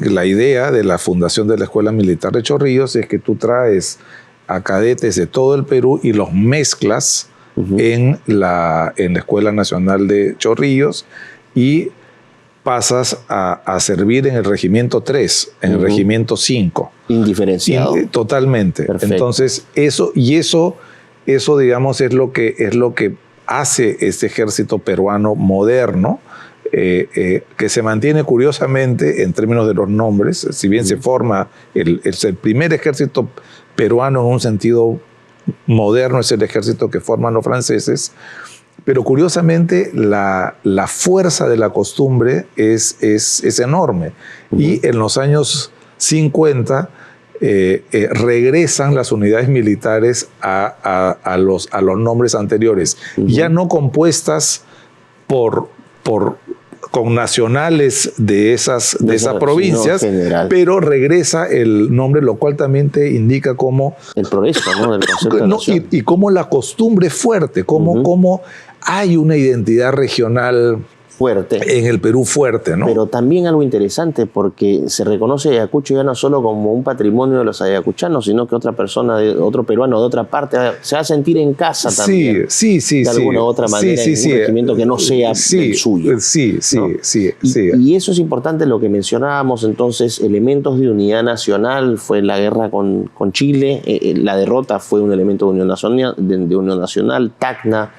la idea de la fundación de la Escuela Militar de Chorrillos es que tú traes a cadetes de todo el Perú y los mezclas en la Escuela Nacional de Chorrillos y pasas a servir en el Regimiento 3, en el Regimiento 5. Indiferenciado. Totalmente. Perfecto. Entonces, eso, digamos, es lo que hace este ejército peruano moderno, que se mantiene curiosamente en términos de los nombres, si bien se forma el primer ejército peruano en un sentido moderno, es el ejército que forman los franceses, pero curiosamente la fuerza de la costumbre es enorme. Y en los años 50 regresan las unidades militares a los nombres anteriores, ya no compuestas con nacionales de esas provincias, pero regresa el nombre, lo cual también te indica cómo... El progreso, ¿no? Del concepto de nación. Y cómo la costumbre es fuerte, cómo hay una identidad regional fuerte. En el Perú fuerte, ¿no? Pero también algo interesante, porque se reconoce Ayacucho ya no solo como un patrimonio de los ayacuchanos, sino que otra persona, otro peruano de otra parte, se va a sentir en casa también. Sí. De alguna u otra manera, en un regimiento que no sea el suyo. ¿No? Sí. Y eso es importante, lo que mencionábamos entonces, elementos de unidad nacional. Fue la guerra con Chile, la derrota fue un elemento de unión nacional, Tacna,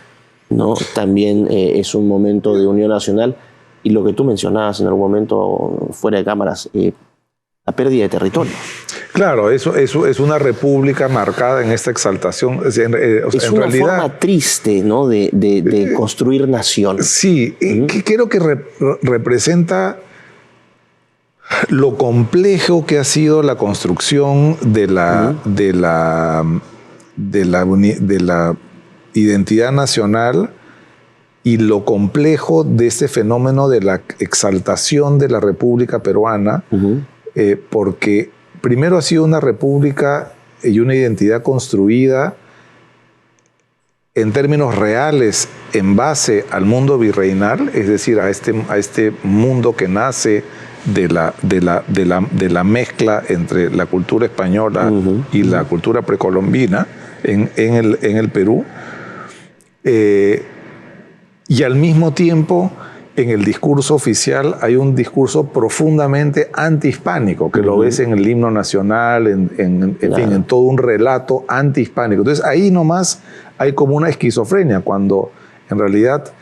¿no? También es un momento de unión nacional. Y lo que tú mencionabas en algún momento fuera de cámaras, la pérdida de territorio. Claro, eso es una república marcada en esta exaltación. Es una forma triste, ¿no? de construir nación. Sí, que creo que representa lo complejo que ha sido la construcción de la identidad nacional y lo complejo de este fenómeno de la exaltación de la República Peruana, porque primero ha sido una república y una identidad construida en términos reales en base al mundo virreinal, es decir, a este mundo que nace de la mezcla entre la cultura española y la cultura precolombina en el Perú. Y al mismo tiempo, en el discurso oficial hay un discurso profundamente antihispánico, que lo ves en el himno nacional, en fin, en todo un relato antihispánico. Entonces ahí nomás hay como una esquizofrenia, cuando en realidad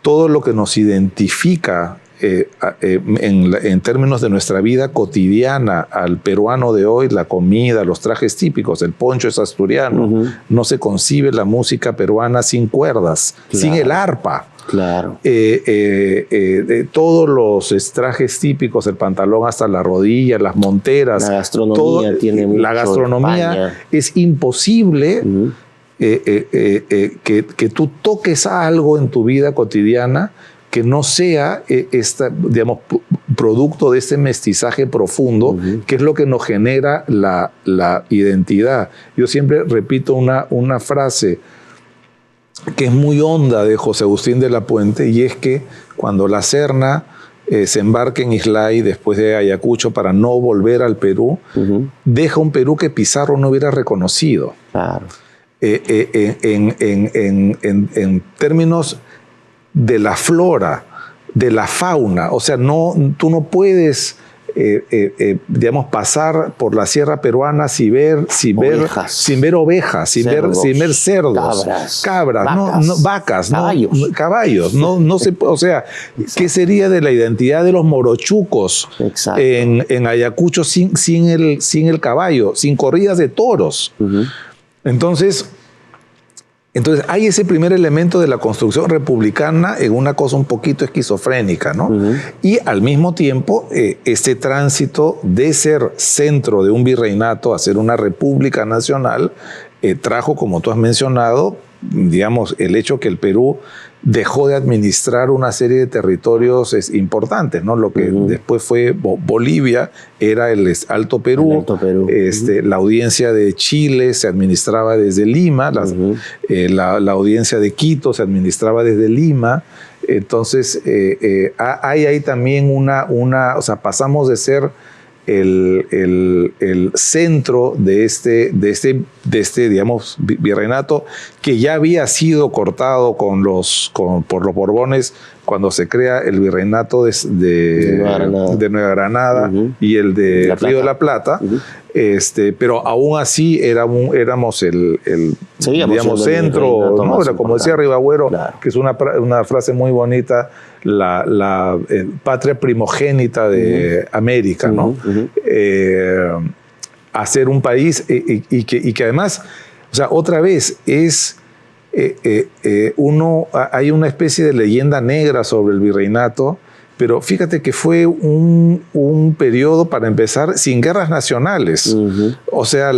todo lo que nos identifica en términos de nuestra vida cotidiana al peruano de hoy, la comida, los trajes típicos, el poncho es asturiano, no se concibe la música peruana sin cuerdas, sin el arpa. Claro. Todos los trajes típicos, el pantalón hasta la rodilla, las monteras. La gastronomía tiene mucho. La gastronomía es imposible que tú toques algo en tu vida cotidiana que no sea producto de este mestizaje profundo, que es lo que nos genera la identidad. Yo siempre repito una frase que es muy honda de José Agustín de la Puente, y es que cuando la Serna se embarca en Islay después de Ayacucho para no volver al Perú, deja un Perú que Pizarro no hubiera reconocido. Claro. En términos de la flora, de la fauna, o sea, tú no puedes pasar por la sierra peruana sin ver ovejas, sin ver cerdos, cabras, vacas, caballos. No se, o sea, ¿qué sería de la identidad de los morochucos en Ayacucho sin el caballo, sin corridas de toros? Entonces hay ese primer elemento de la construcción republicana en una cosa un poquito esquizofrénica, ¿no? Y al mismo tiempo, este tránsito de ser centro de un virreinato a ser una república nacional trajo, como tú has mencionado, digamos, el hecho que el Perú dejó de administrar una serie de territorios importantes, ¿no? Lo que después fue Bolivia era el Alto Perú. La audiencia de Chile se administraba desde Lima, la audiencia de Quito se administraba desde Lima. Entonces hay ahí también o sea, pasamos de ser el centro de este digamos, virreinato, que ya había sido cortado por los Borbones cuando se crea el virreinato de Nueva Granada y el de Río de la Plata. Pero aún así éramos el digamos, centro, ¿no? Era, como decía Ribagüero, que es una frase muy bonita, la patria primogénita de América, ¿no? Hacer un país y que además, o sea, otra vez es hay una especie de leyenda negra sobre el virreinato, pero fíjate que fue un periodo, para empezar, sin guerras nacionales. O sea,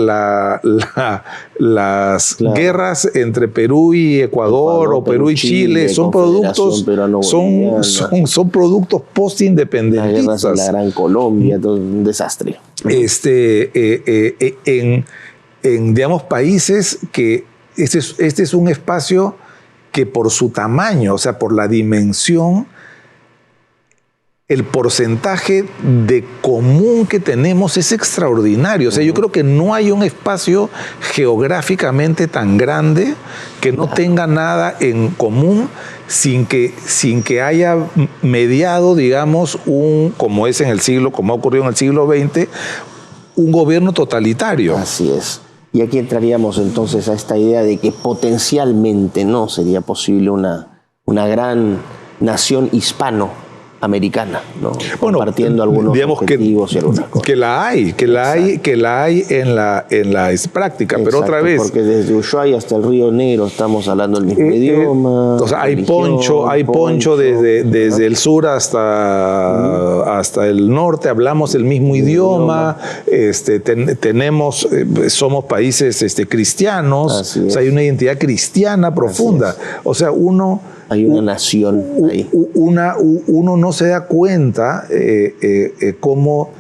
las guerras entre Perú y Ecuador o Perú y Chile son productos post-independentistas. La guerra de la Gran Colombia, todo un desastre. En digamos, países que este es un espacio que por su tamaño, o sea, por la dimensión, el porcentaje de común que tenemos es extraordinario. O sea, yo creo que no hay un espacio geográficamente tan grande que no tenga nada en común sin que haya mediado, digamos, como es en el siglo, como ha ocurrido en el siglo XX, un gobierno totalitario. Así es. Y aquí entraríamos entonces a esta idea de que potencialmente no sería posible una gran nación hispanoamericana, ¿no? Bueno, compartiendo algunos objetivos y algunas cosas. Que la hay en la práctica, pero otra vez. Porque desde Ushuaia hasta el Río Negro estamos hablando el mismo idioma. O sea, hay poncho desde el sur hasta el norte, hablamos el mismo idioma, somos países cristianos, o sea, hay una identidad cristiana profunda. O sea, hay una nación ahí. Uno no se da cuenta cómo,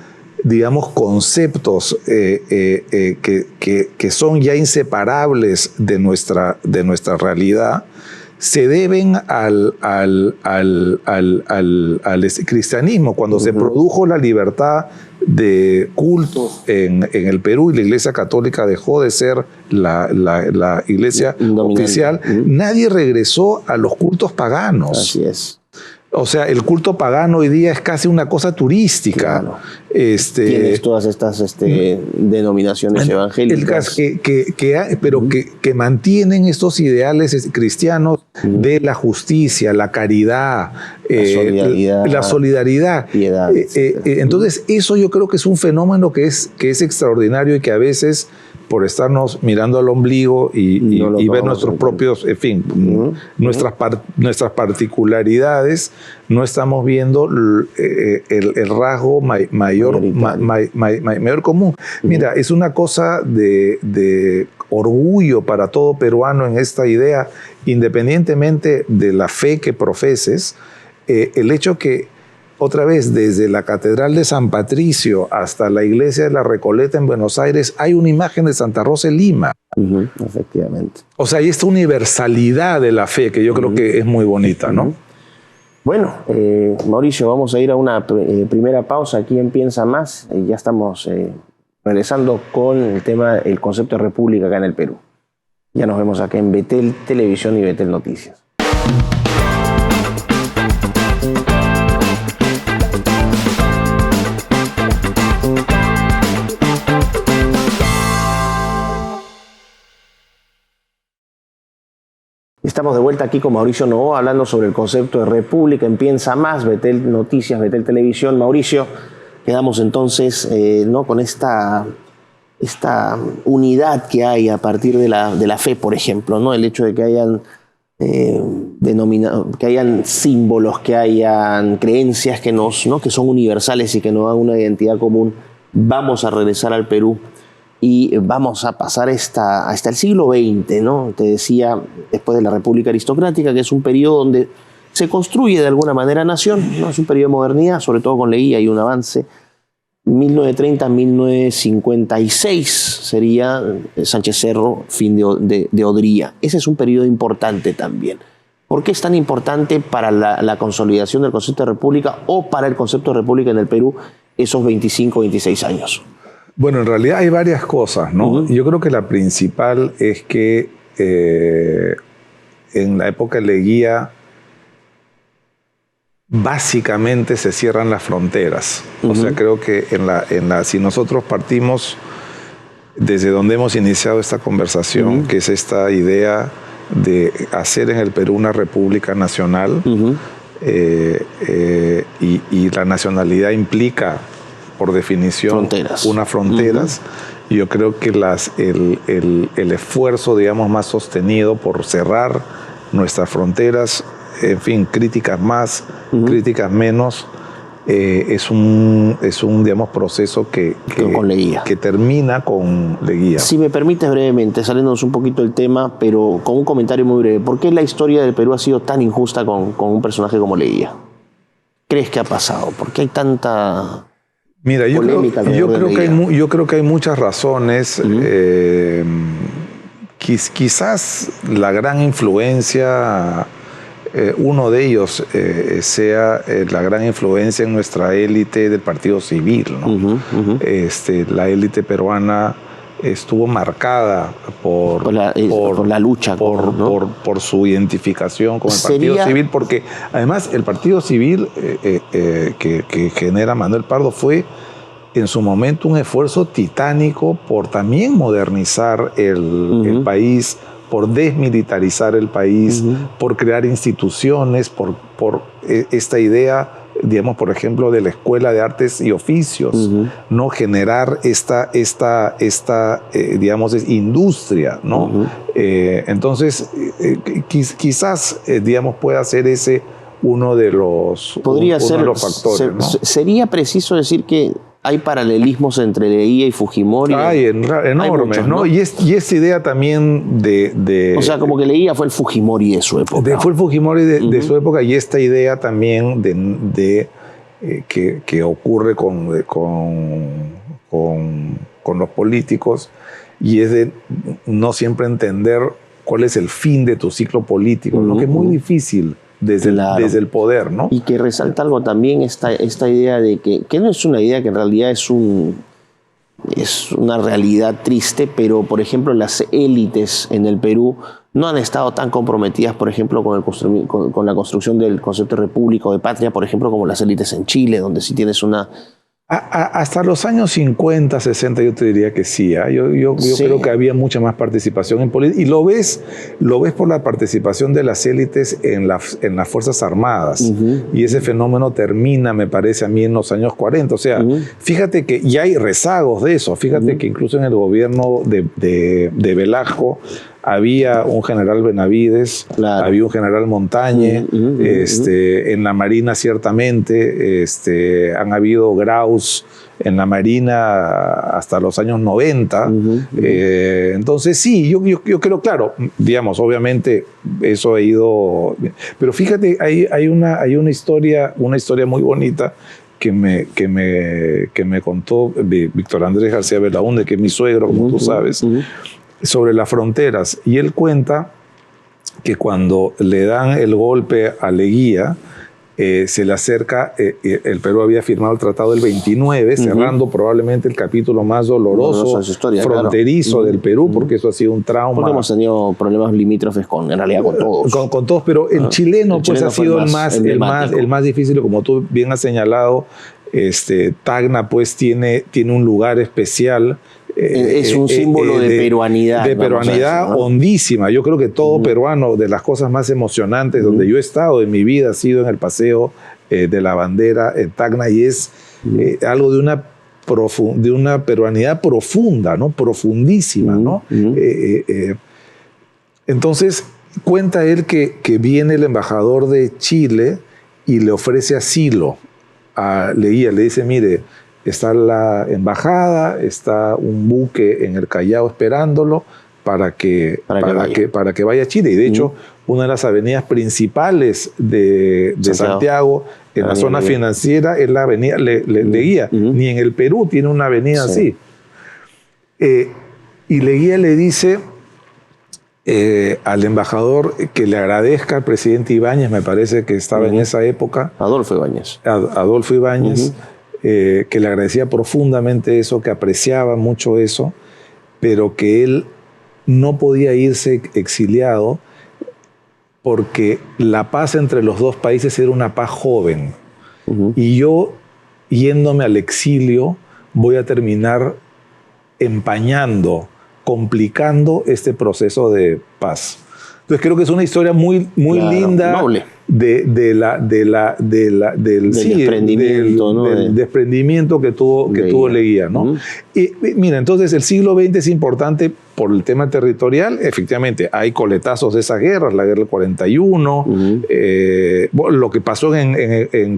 digamos, conceptos que son ya inseparables de nuestra realidad se deben al cristianismo. Cuando se produjo la libertad de cultos en el Perú y la Iglesia Católica dejó de ser la iglesia oficial, nadie regresó a los cultos paganos. Así es. O sea, el culto pagano hoy día es casi una cosa turística. Claro. Tienes todas estas denominaciones evangélicas. Que mantienen estos ideales cristianos de la justicia, la caridad, la solidaridad. Piedad, entonces, eso yo creo que es un fenómeno que es extraordinario y que a veces, por estarnos mirando al ombligo y ver nuestros propios, en fin, nuestras particularidades, no estamos viendo el rasgo mayor común. Mira, es una cosa de orgullo para todo peruano en esta idea, independientemente de la fe que profeses, el hecho que, otra vez, desde la Catedral de San Patricio hasta la Iglesia de la Recoleta en Buenos Aires, hay una imagen de Santa Rosa en Lima. Efectivamente. O sea, hay esta universalidad de la fe que yo creo que es muy bonita, ¿no? Bueno, Mauricio, vamos a ir a una primera pausa aquí en Piensa Más. Ya estamos regresando con el concepto de república acá en el Perú. Ya nos vemos acá en Betel Televisión y Betel Noticias. Estamos de vuelta aquí con Mauricio Novoa hablando sobre el concepto de república en Piensa Más, Betel Noticias, Betel Televisión. Mauricio, quedamos entonces con esta unidad que hay a partir de la fe, por ejemplo, ¿no? El hecho de que hayan que hayan símbolos, que hayan creencias que son universales y que nos dan una identidad común. Vamos a regresar al Perú y vamos a pasar hasta el siglo XX, ¿no? Te decía, después de la República Aristocrática, que es un periodo donde se construye de alguna manera nación, ¿no? Es un periodo de modernidad, sobre todo con Leguía y un avance. 1930-1956 sería Sánchez Cerro, fin de Odría. Ese es un periodo importante también. ¿Por qué es tan importante para la consolidación del concepto de república o para el concepto de república en el Perú esos 25, 26 años? Bueno, en realidad hay varias cosas, ¿no? Yo creo que la principal es que en la época de Leguía básicamente se cierran las fronteras. O sea, creo que si nosotros partimos desde donde hemos iniciado esta conversación, que es esta idea de hacer en el Perú una república nacional, y la nacionalidad implica, por definición, unas fronteras. Y yo creo que el esfuerzo, digamos, más sostenido por cerrar nuestras fronteras, en fin, críticas más, críticas menos, es un digamos, proceso que termina con Leguía. Si me permites brevemente, saliéndonos un poquito del tema, pero con un comentario muy breve, ¿por qué la historia del Perú ha sido tan injusta con un personaje como Leguía? ¿Crees que ha pasado? ¿Por qué hay tanta... Mira, yo creo que hay muchas razones. Quizás la gran influencia uno de ellos sea la gran influencia en nuestra élite del partido civil, ¿no? La élite peruana estuvo marcada por la lucha, por su identificación con el partido civil, porque además el partido civil que genera Manuel Pardo fue en su momento un esfuerzo titánico por también modernizar el país, por desmilitarizar el país, por crear instituciones, por esta idea, digamos, por ejemplo, de la Escuela de Artes y Oficios, ¿no? Generar esta digamos, industria, ¿no? Entonces, quizás, digamos, pueda ser ese uno de los factores, ¿no? ¿Sería preciso decir que hay paralelismos entre Leguía y Fujimori? Hay enormes, ¿no? Y esta idea también o sea, como que Leguía fue el Fujimori de su época. Fue el Fujimori de su época, y esta idea también que ocurre con los políticos, y es de no siempre entender cuál es el fin de tu ciclo político, ¿no? Que es muy difícil desde el poder, ¿no? Y que resalta algo también esta idea de que no es una idea, que en realidad es una realidad triste, pero por ejemplo las élites en el Perú no han estado tan comprometidas, por ejemplo, con la construcción del concepto de república o de patria, por ejemplo, como las élites en Chile, donde sí tienes una... Hasta los años 50, 60 yo te diría que sí. Yo creo que había mucha más participación en política. Y lo ves por la participación de las élites en las Fuerzas Armadas. Y ese fenómeno termina, me parece a mí, en los años 40. O sea, fíjate que ya hay rezagos de eso. Fíjate que incluso en el gobierno de Velasco había un general Benavides, había un general Montañe, en la Marina ciertamente, han habido graus en la Marina hasta los años 90. Entonces sí, yo creo, claro, digamos, obviamente eso ha ido... Pero fíjate, hay una historia muy bonita que me contó Víctor Andrés García Belaúnde, que es mi suegro, como tú sabes, sobre las fronteras. Y él cuenta que cuando le dan el golpe a Leguía, se le acerca, el Perú había firmado el Tratado del 29, cerrando probablemente el capítulo más doloroso, fronterizo del Perú, porque eso ha sido un trauma. Porque hemos tenido problemas limítrofes en realidad con todos. Con todos, pero el chileno pues ha sido el más difícil, como tú bien has señalado. Tacna pues tiene un lugar especial. Es un símbolo de peruanidad. De peruanidad, ¿no? Hondísima. Yo creo que todo peruano, de las cosas más emocionantes donde yo he estado en mi vida, ha sido en el paseo de la bandera en Tacna, y es algo de una peruanidad profunda, ¿no? Profundísima, ¿no? Entonces, cuenta él que viene el embajador de Chile y le ofrece asilo a Leguía. Le dice, mire, está la embajada, está un buque en el Callao esperándolo para que vaya a Chile. Y de hecho, una de las avenidas principales de Santiago, en la zona financiera, es la avenida Leguía. Ni en el Perú tiene una avenida así. Y Leguía le dice al embajador que le agradezca al presidente Ibáñez, me parece que estaba en esa época. Adolfo Ibáñez. Adolfo Ibáñez. Que le agradecía profundamente eso, que apreciaba mucho eso, pero que él no podía irse exiliado porque la paz entre los dos países era una paz joven. Y yo, yéndome al exilio, voy a terminar empañando, complicando este proceso de paz. Entonces creo que es una historia muy linda, noble, del desprendimiento, ¿no? Del desprendimiento que tuvo Leguía, ¿no? Y mira, entonces el siglo XX es importante por el tema territorial. Efectivamente, hay coletazos de esas guerras, la guerra del 41, lo que pasó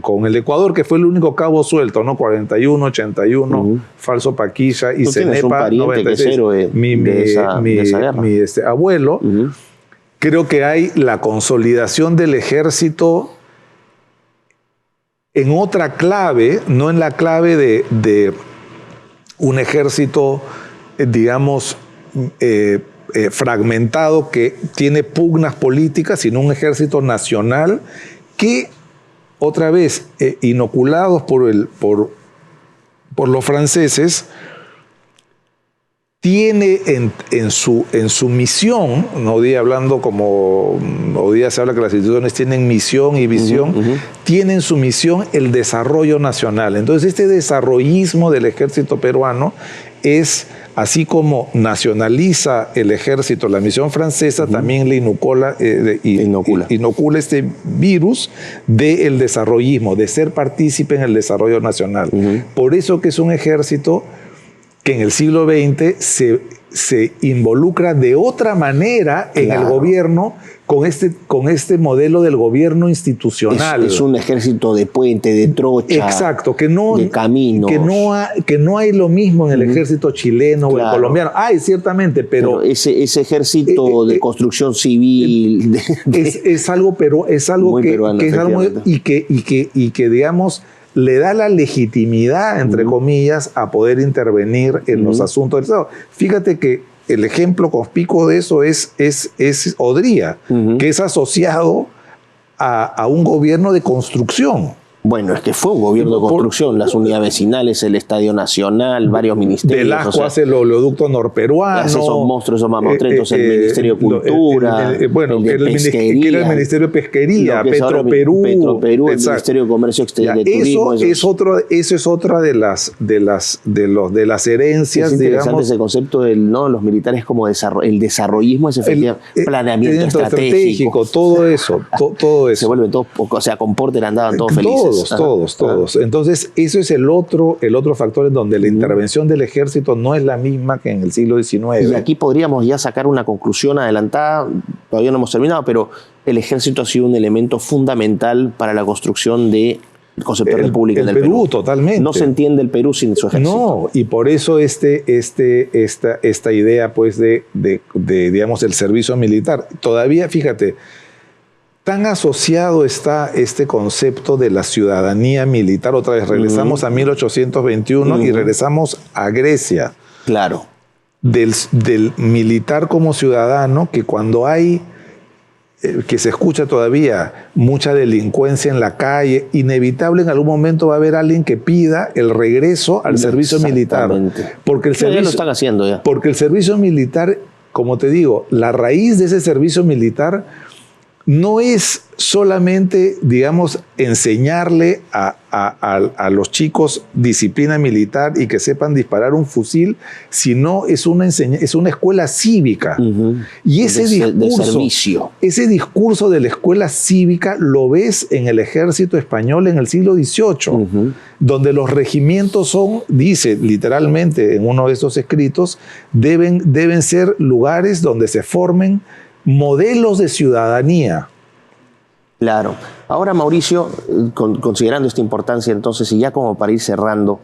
con el Ecuador, que fue el único cabo suelto, ¿no? 41, 81, Falso Paquilla y Cenepa, 96. De esa guerra. Mi abuelo. Creo que hay la consolidación del ejército en otra clave, no en la clave de un ejército, digamos, fragmentado, que tiene pugnas políticas, sino un ejército nacional que, otra vez, inoculados por los franceses, tiene en su misión, no hoy día hablando como hoy día se habla que las instituciones tienen misión y visión, tienen su misión el desarrollo nacional. Entonces este desarrollismo del ejército peruano es, así como nacionaliza el ejército la misión francesa, también le inocula este virus del desarrollismo, de ser partícipe en el desarrollo nacional. Por eso que es un ejército que en el siglo XX se involucra de otra manera en el gobierno con este modelo del gobierno institucional. Es un ejército de puente, de trocha, exacto, de caminos. Que no hay lo mismo en el ejército chileno o el colombiano. Hay, ciertamente, pero ese ejército de construcción civil... es algo que peruano, es algo y que digamos, le da la legitimidad, entre comillas, a poder intervenir en los asuntos del Estado. Fíjate que el ejemplo conspicuo de eso es Odría, que es asociado a un gobierno de construcción. Bueno, es que fue un gobierno de construcción, las unidades vecinales, el Estadio Nacional, varios ministerios. Velasco hace el oleoducto norperuano. Hace esos monstruos, esos mamotretos, el Ministerio de Cultura, que era el Ministerio de Pesquería, Petroperú, el Ministerio de Comercio Exterior, de Turismo. Eso es otra de las herencias, es interesante, digamos. Ese concepto de los militares como el desarrollismo es efectivamente planeamiento estratégico. Todo eso. Se vuelven todos, o sea, con Porter andaban todos felices. Todos. Entonces, eso es el otro factor en donde la intervención del ejército no es la misma que en el siglo XIX. Y aquí podríamos ya sacar una conclusión adelantada, todavía no hemos terminado, pero el ejército ha sido un elemento fundamental para la construcción del concepto de república del Perú. Totalmente. No se entiende el Perú sin su ejército. No, y por eso esta idea, pues, de digamos, el servicio militar. Todavía, fíjate, tan asociado está este concepto de la ciudadanía militar. Otra vez regresamos a 1821 y regresamos a Grecia. Claro. Del militar como ciudadano, que cuando hay, que se escucha todavía mucha delincuencia en la calle, inevitable en algún momento va a haber alguien que pida el regreso al servicio militar. Porque ya lo están haciendo ya. Porque el servicio militar, como te digo, la raíz de ese servicio militar no es solamente, digamos, enseñarle a los chicos disciplina militar y que sepan disparar un fusil, sino es una escuela cívica. Y ese discurso de la escuela cívica lo ves en el ejército español en el siglo XVIII, donde los regimientos dice literalmente en uno de estos escritos, deben ser lugares donde se formen modelos de ciudadanía. Claro. Ahora, Mauricio, considerando esta importancia, entonces, y ya como para ir cerrando,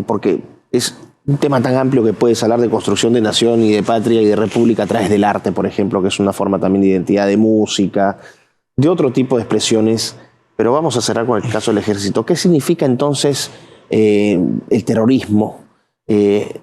porque es un tema tan amplio que puedes hablar de construcción de nación y de patria y de república a través del arte, por ejemplo, que es una forma también de identidad, de música, de otro tipo de expresiones, pero vamos a cerrar con el caso del ejército. ¿Qué significa entonces el terrorismo?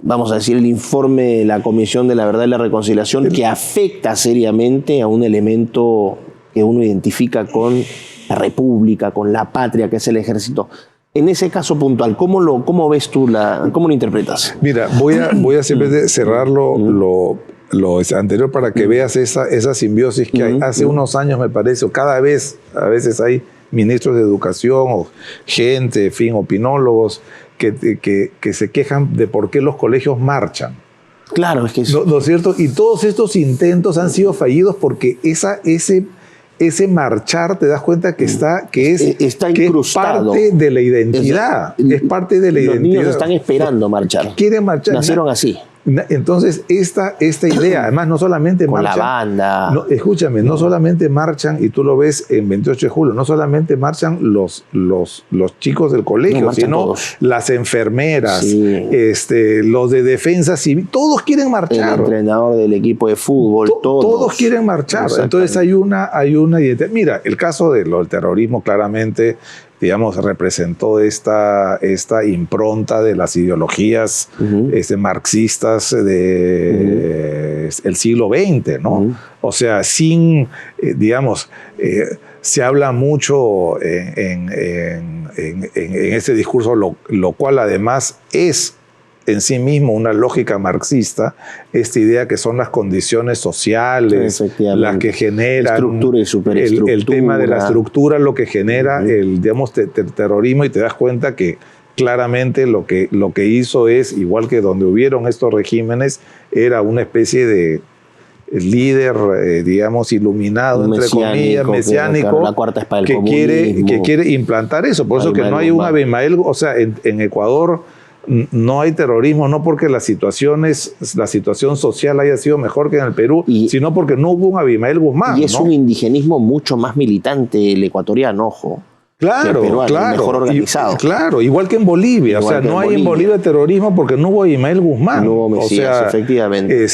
Vamos a decir, el informe de la Comisión de la Verdad y la Reconciliación, que afecta seriamente a un elemento que uno identifica con la república, con la patria, que es el ejército. En ese caso puntual, ¿cómo ves tú, cómo lo interpretas? Mira, voy a siempre cerrar lo anterior para que veas esa simbiosis que hay. Hace unos años, me parece, o a veces hay ministros de educación o gente, en fin, opinólogos, que se quejan de por qué los colegios marchan. Claro, es que ¿No es cierto? Y todos estos intentos han sido fallidos porque ese marchar, te das cuenta que está incrustado. Es parte de la identidad. Es parte de la identidad. Los niños están esperando marchar. Quieren marchar. Nacieron así. Entonces, esta idea, además, no solamente con marchan... la banda. No, escúchame, no solamente marchan, y tú lo ves en 28 de julio, no solamente marchan los chicos del colegio, sino todos. Las enfermeras, los de defensa civil, todos quieren marchar. El entrenador del equipo de fútbol, todos quieren marchar. Entonces hay una identidad. Mira, el caso del terrorismo claramente, digamos, representó esta impronta de las ideologías marxistas de el siglo XX, ¿no? O sea, sin, digamos, se habla mucho en ese discurso, lo cual además es en sí mismo una lógica marxista, esta idea que son las condiciones sociales las que generan estructura y superestructura. El tema de la estructura, lo que genera el, digamos, terrorismo, y te das cuenta que claramente lo que hizo es, igual que donde hubieron estos regímenes, era una especie de líder, digamos, iluminado, entre comillas, mesiánico, la cuarta espada del que comunismo, quiere implantar eso. Por eso que no hay un Abimael, o sea, en Ecuador no hay terrorismo, no porque la situación social haya sido mejor que en el Perú, sino porque no hubo un Abimael Guzmán. Y es un indigenismo mucho más militante el ecuatoriano, ojo. Claro, peruano, mejor organizado. Claro, igual que en Bolivia. O sea, no hay en Bolivia terrorismo porque no hubo Abimael Guzmán. No hubo Mesías, o sea, efectivamente.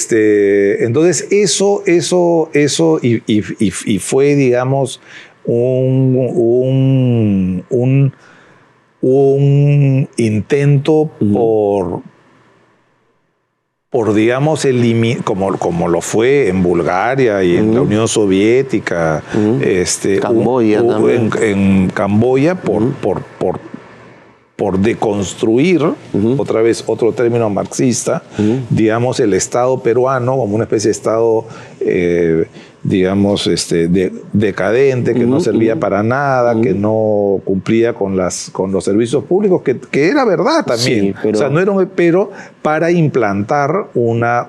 Entonces, eso y fue, digamos, un intento por digamos, como lo fue en Bulgaria y en la Unión Soviética, Camboya en Camboya, por deconstruir, otra vez otro término marxista, digamos, el Estado peruano como una especie de Estado, digamos, decadente, que no servía para nada, que no cumplía con los servicios públicos, que era verdad también. Sí, pero, o sea, no era pero para implantar una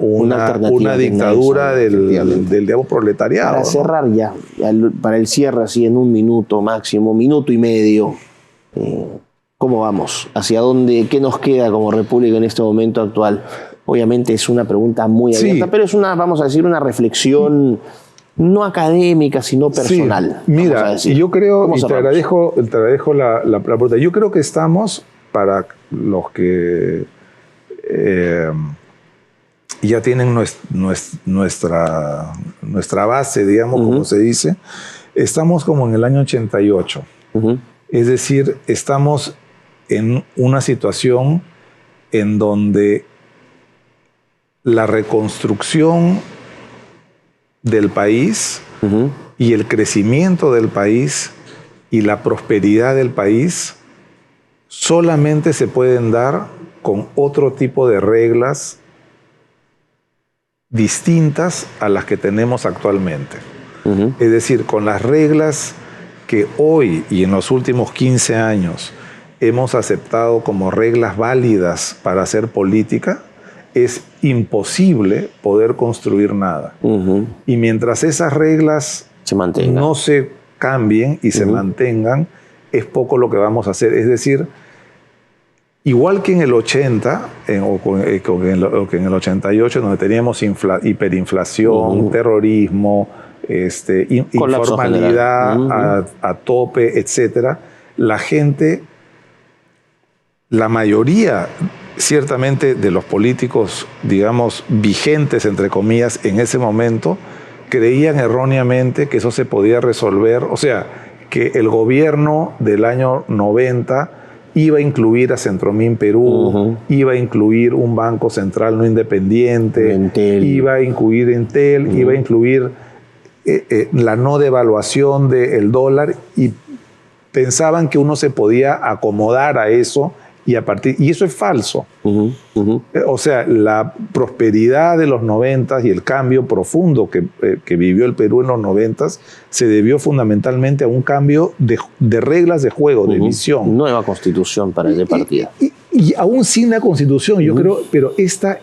dictadura del digamos, proletariado. Para cerrar ya, para el cierre así en un minuto máximo, minuto y medio, ¿cómo vamos? ¿Hacia dónde? ¿Qué nos queda como república en este momento actual? Obviamente es una pregunta muy abierta, pero es vamos a decir, una reflexión no académica, sino personal. Sí. Mira, yo creo, y te agradezco la pregunta, yo creo que estamos, para los que ya tienen nuestra base, digamos, como se dice, estamos como en el año 88. Es decir, estamos en una situación en donde la reconstrucción del país y el crecimiento del país y la prosperidad del país solamente se pueden dar con otro tipo de reglas distintas a las que tenemos actualmente. Es decir, con las reglas que hoy y en los últimos 15 años hemos aceptado como reglas válidas para hacer política, es imposible poder construir nada. Y mientras esas reglas no se cambien y se mantengan, es poco lo que vamos a hacer. Es decir, igual que en el 80, o que en el 88, donde teníamos hiperinflación, terrorismo, informalidad a tope, etcétera, la gente, la mayoría ciertamente de los políticos, digamos, vigentes, entre comillas, en ese momento, creían erróneamente que eso se podía resolver, o sea, que el gobierno del año 90 iba a incluir a Centromín Perú, iba a incluir un banco central no independiente, iba a incluir Entel, iba a incluir la no devaluación del dólar, y pensaban que uno se podía acomodar a eso y eso es falso. O sea, la prosperidad de los 90 y el cambio profundo que vivió el Perú en los 90 se debió fundamentalmente a un cambio de reglas de juego, de visión. Nueva constitución para el partido. Y aún sin la constitución, yo creo, pero esta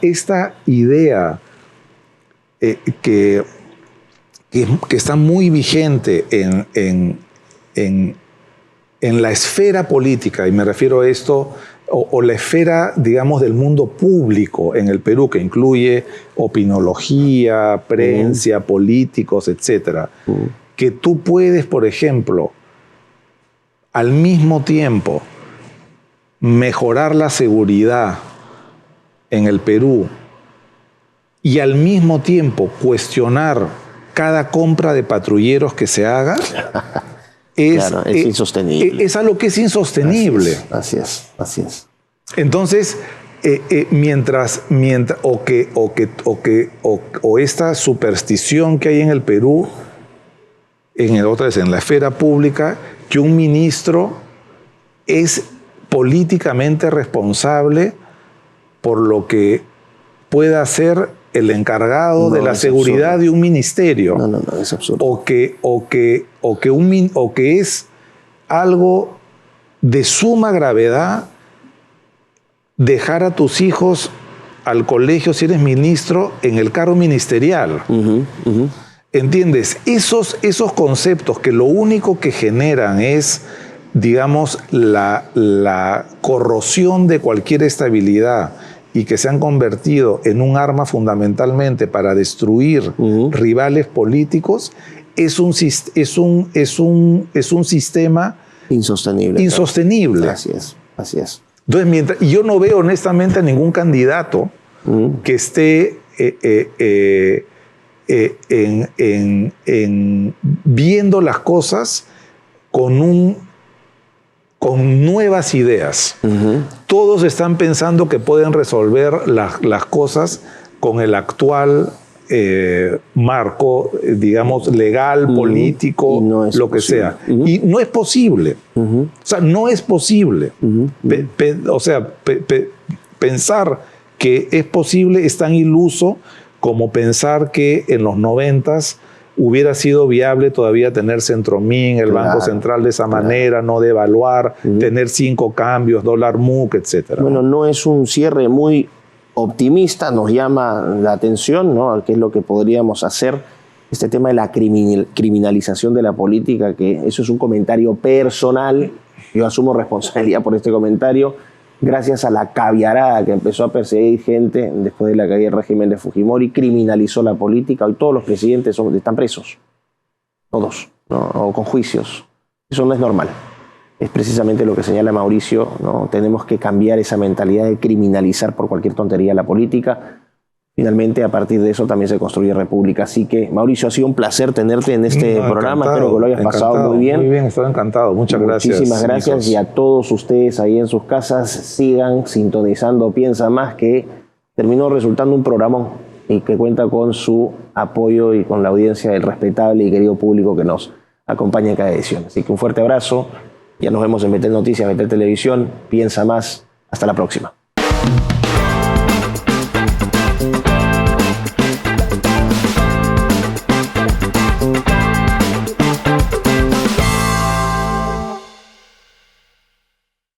idea que está muy vigente en la esfera política, y me refiero a esto, o la esfera, digamos, del mundo público en el Perú, que incluye opinología, prensa, políticos, etcétera, que tú puedes, por ejemplo, al mismo tiempo mejorar la seguridad en el Perú y al mismo tiempo cuestionar cada compra de patrulleros que se haga, es insostenible. Es algo que es insostenible. Así es. Entonces, o esta superstición que hay en el Perú, en la esfera pública, que un ministro es políticamente responsable por lo que pueda hacer el encargado de la seguridad absurdo. De un ministerio. No, es absurdo. O que es algo de suma gravedad dejar a tus hijos al colegio, si eres ministro, en el cargo ministerial. ¿Entiendes? Esos conceptos que lo único que generan es, digamos, la corrosión de cualquier estabilidad y que se han convertido en un arma fundamentalmente para destruir rivales políticos, es un sistema insostenible. Insostenible. Claro. Así es. Entonces, y yo no veo honestamente a ningún candidato que esté viendo las cosas con nuevas ideas. Todos están pensando que pueden resolver las cosas con el actual marco, digamos, legal, político, no lo que sea. Y no es posible. O sea, no es posible. Pensar que es posible es tan iluso como pensar que en los 90s hubiera sido viable todavía tener Centromin, el Banco Central de esa manera, no devaluar, tener 5 cambios, dólar MUC, etc. Bueno, no es un cierre muy optimista, nos llama la atención, ¿no?, qué es lo que podríamos hacer. Este tema de la criminalización de la política, que eso es un comentario personal, yo asumo responsabilidad por este comentario, gracias a la caviarada que empezó a perseguir gente después de la caída del régimen de Fujimori, criminalizó la política. Hoy todos los presidentes están presos, todos, ¿no?, o con juicios. Eso no es normal. Es precisamente lo que señala Mauricio, ¿no? Tenemos que cambiar esa mentalidad de criminalizar por cualquier tontería la política. Finalmente, a partir de eso también se construye república. Así que, Mauricio, ha sido un placer tenerte en este programa. Espero que lo hayas pasado muy bien. Muy bien, estoy encantado. Muchas gracias. Muchísimas gracias. Amigos. Y a todos ustedes ahí en sus casas, sigan sintonizando Piensa Más, que terminó resultando un programa y que cuenta con su apoyo y con la audiencia del respetable y querido público que nos acompaña en cada edición. Así que un fuerte abrazo. Ya nos vemos en BT Noticias, BT Televisión. Piensa Más. Hasta la próxima.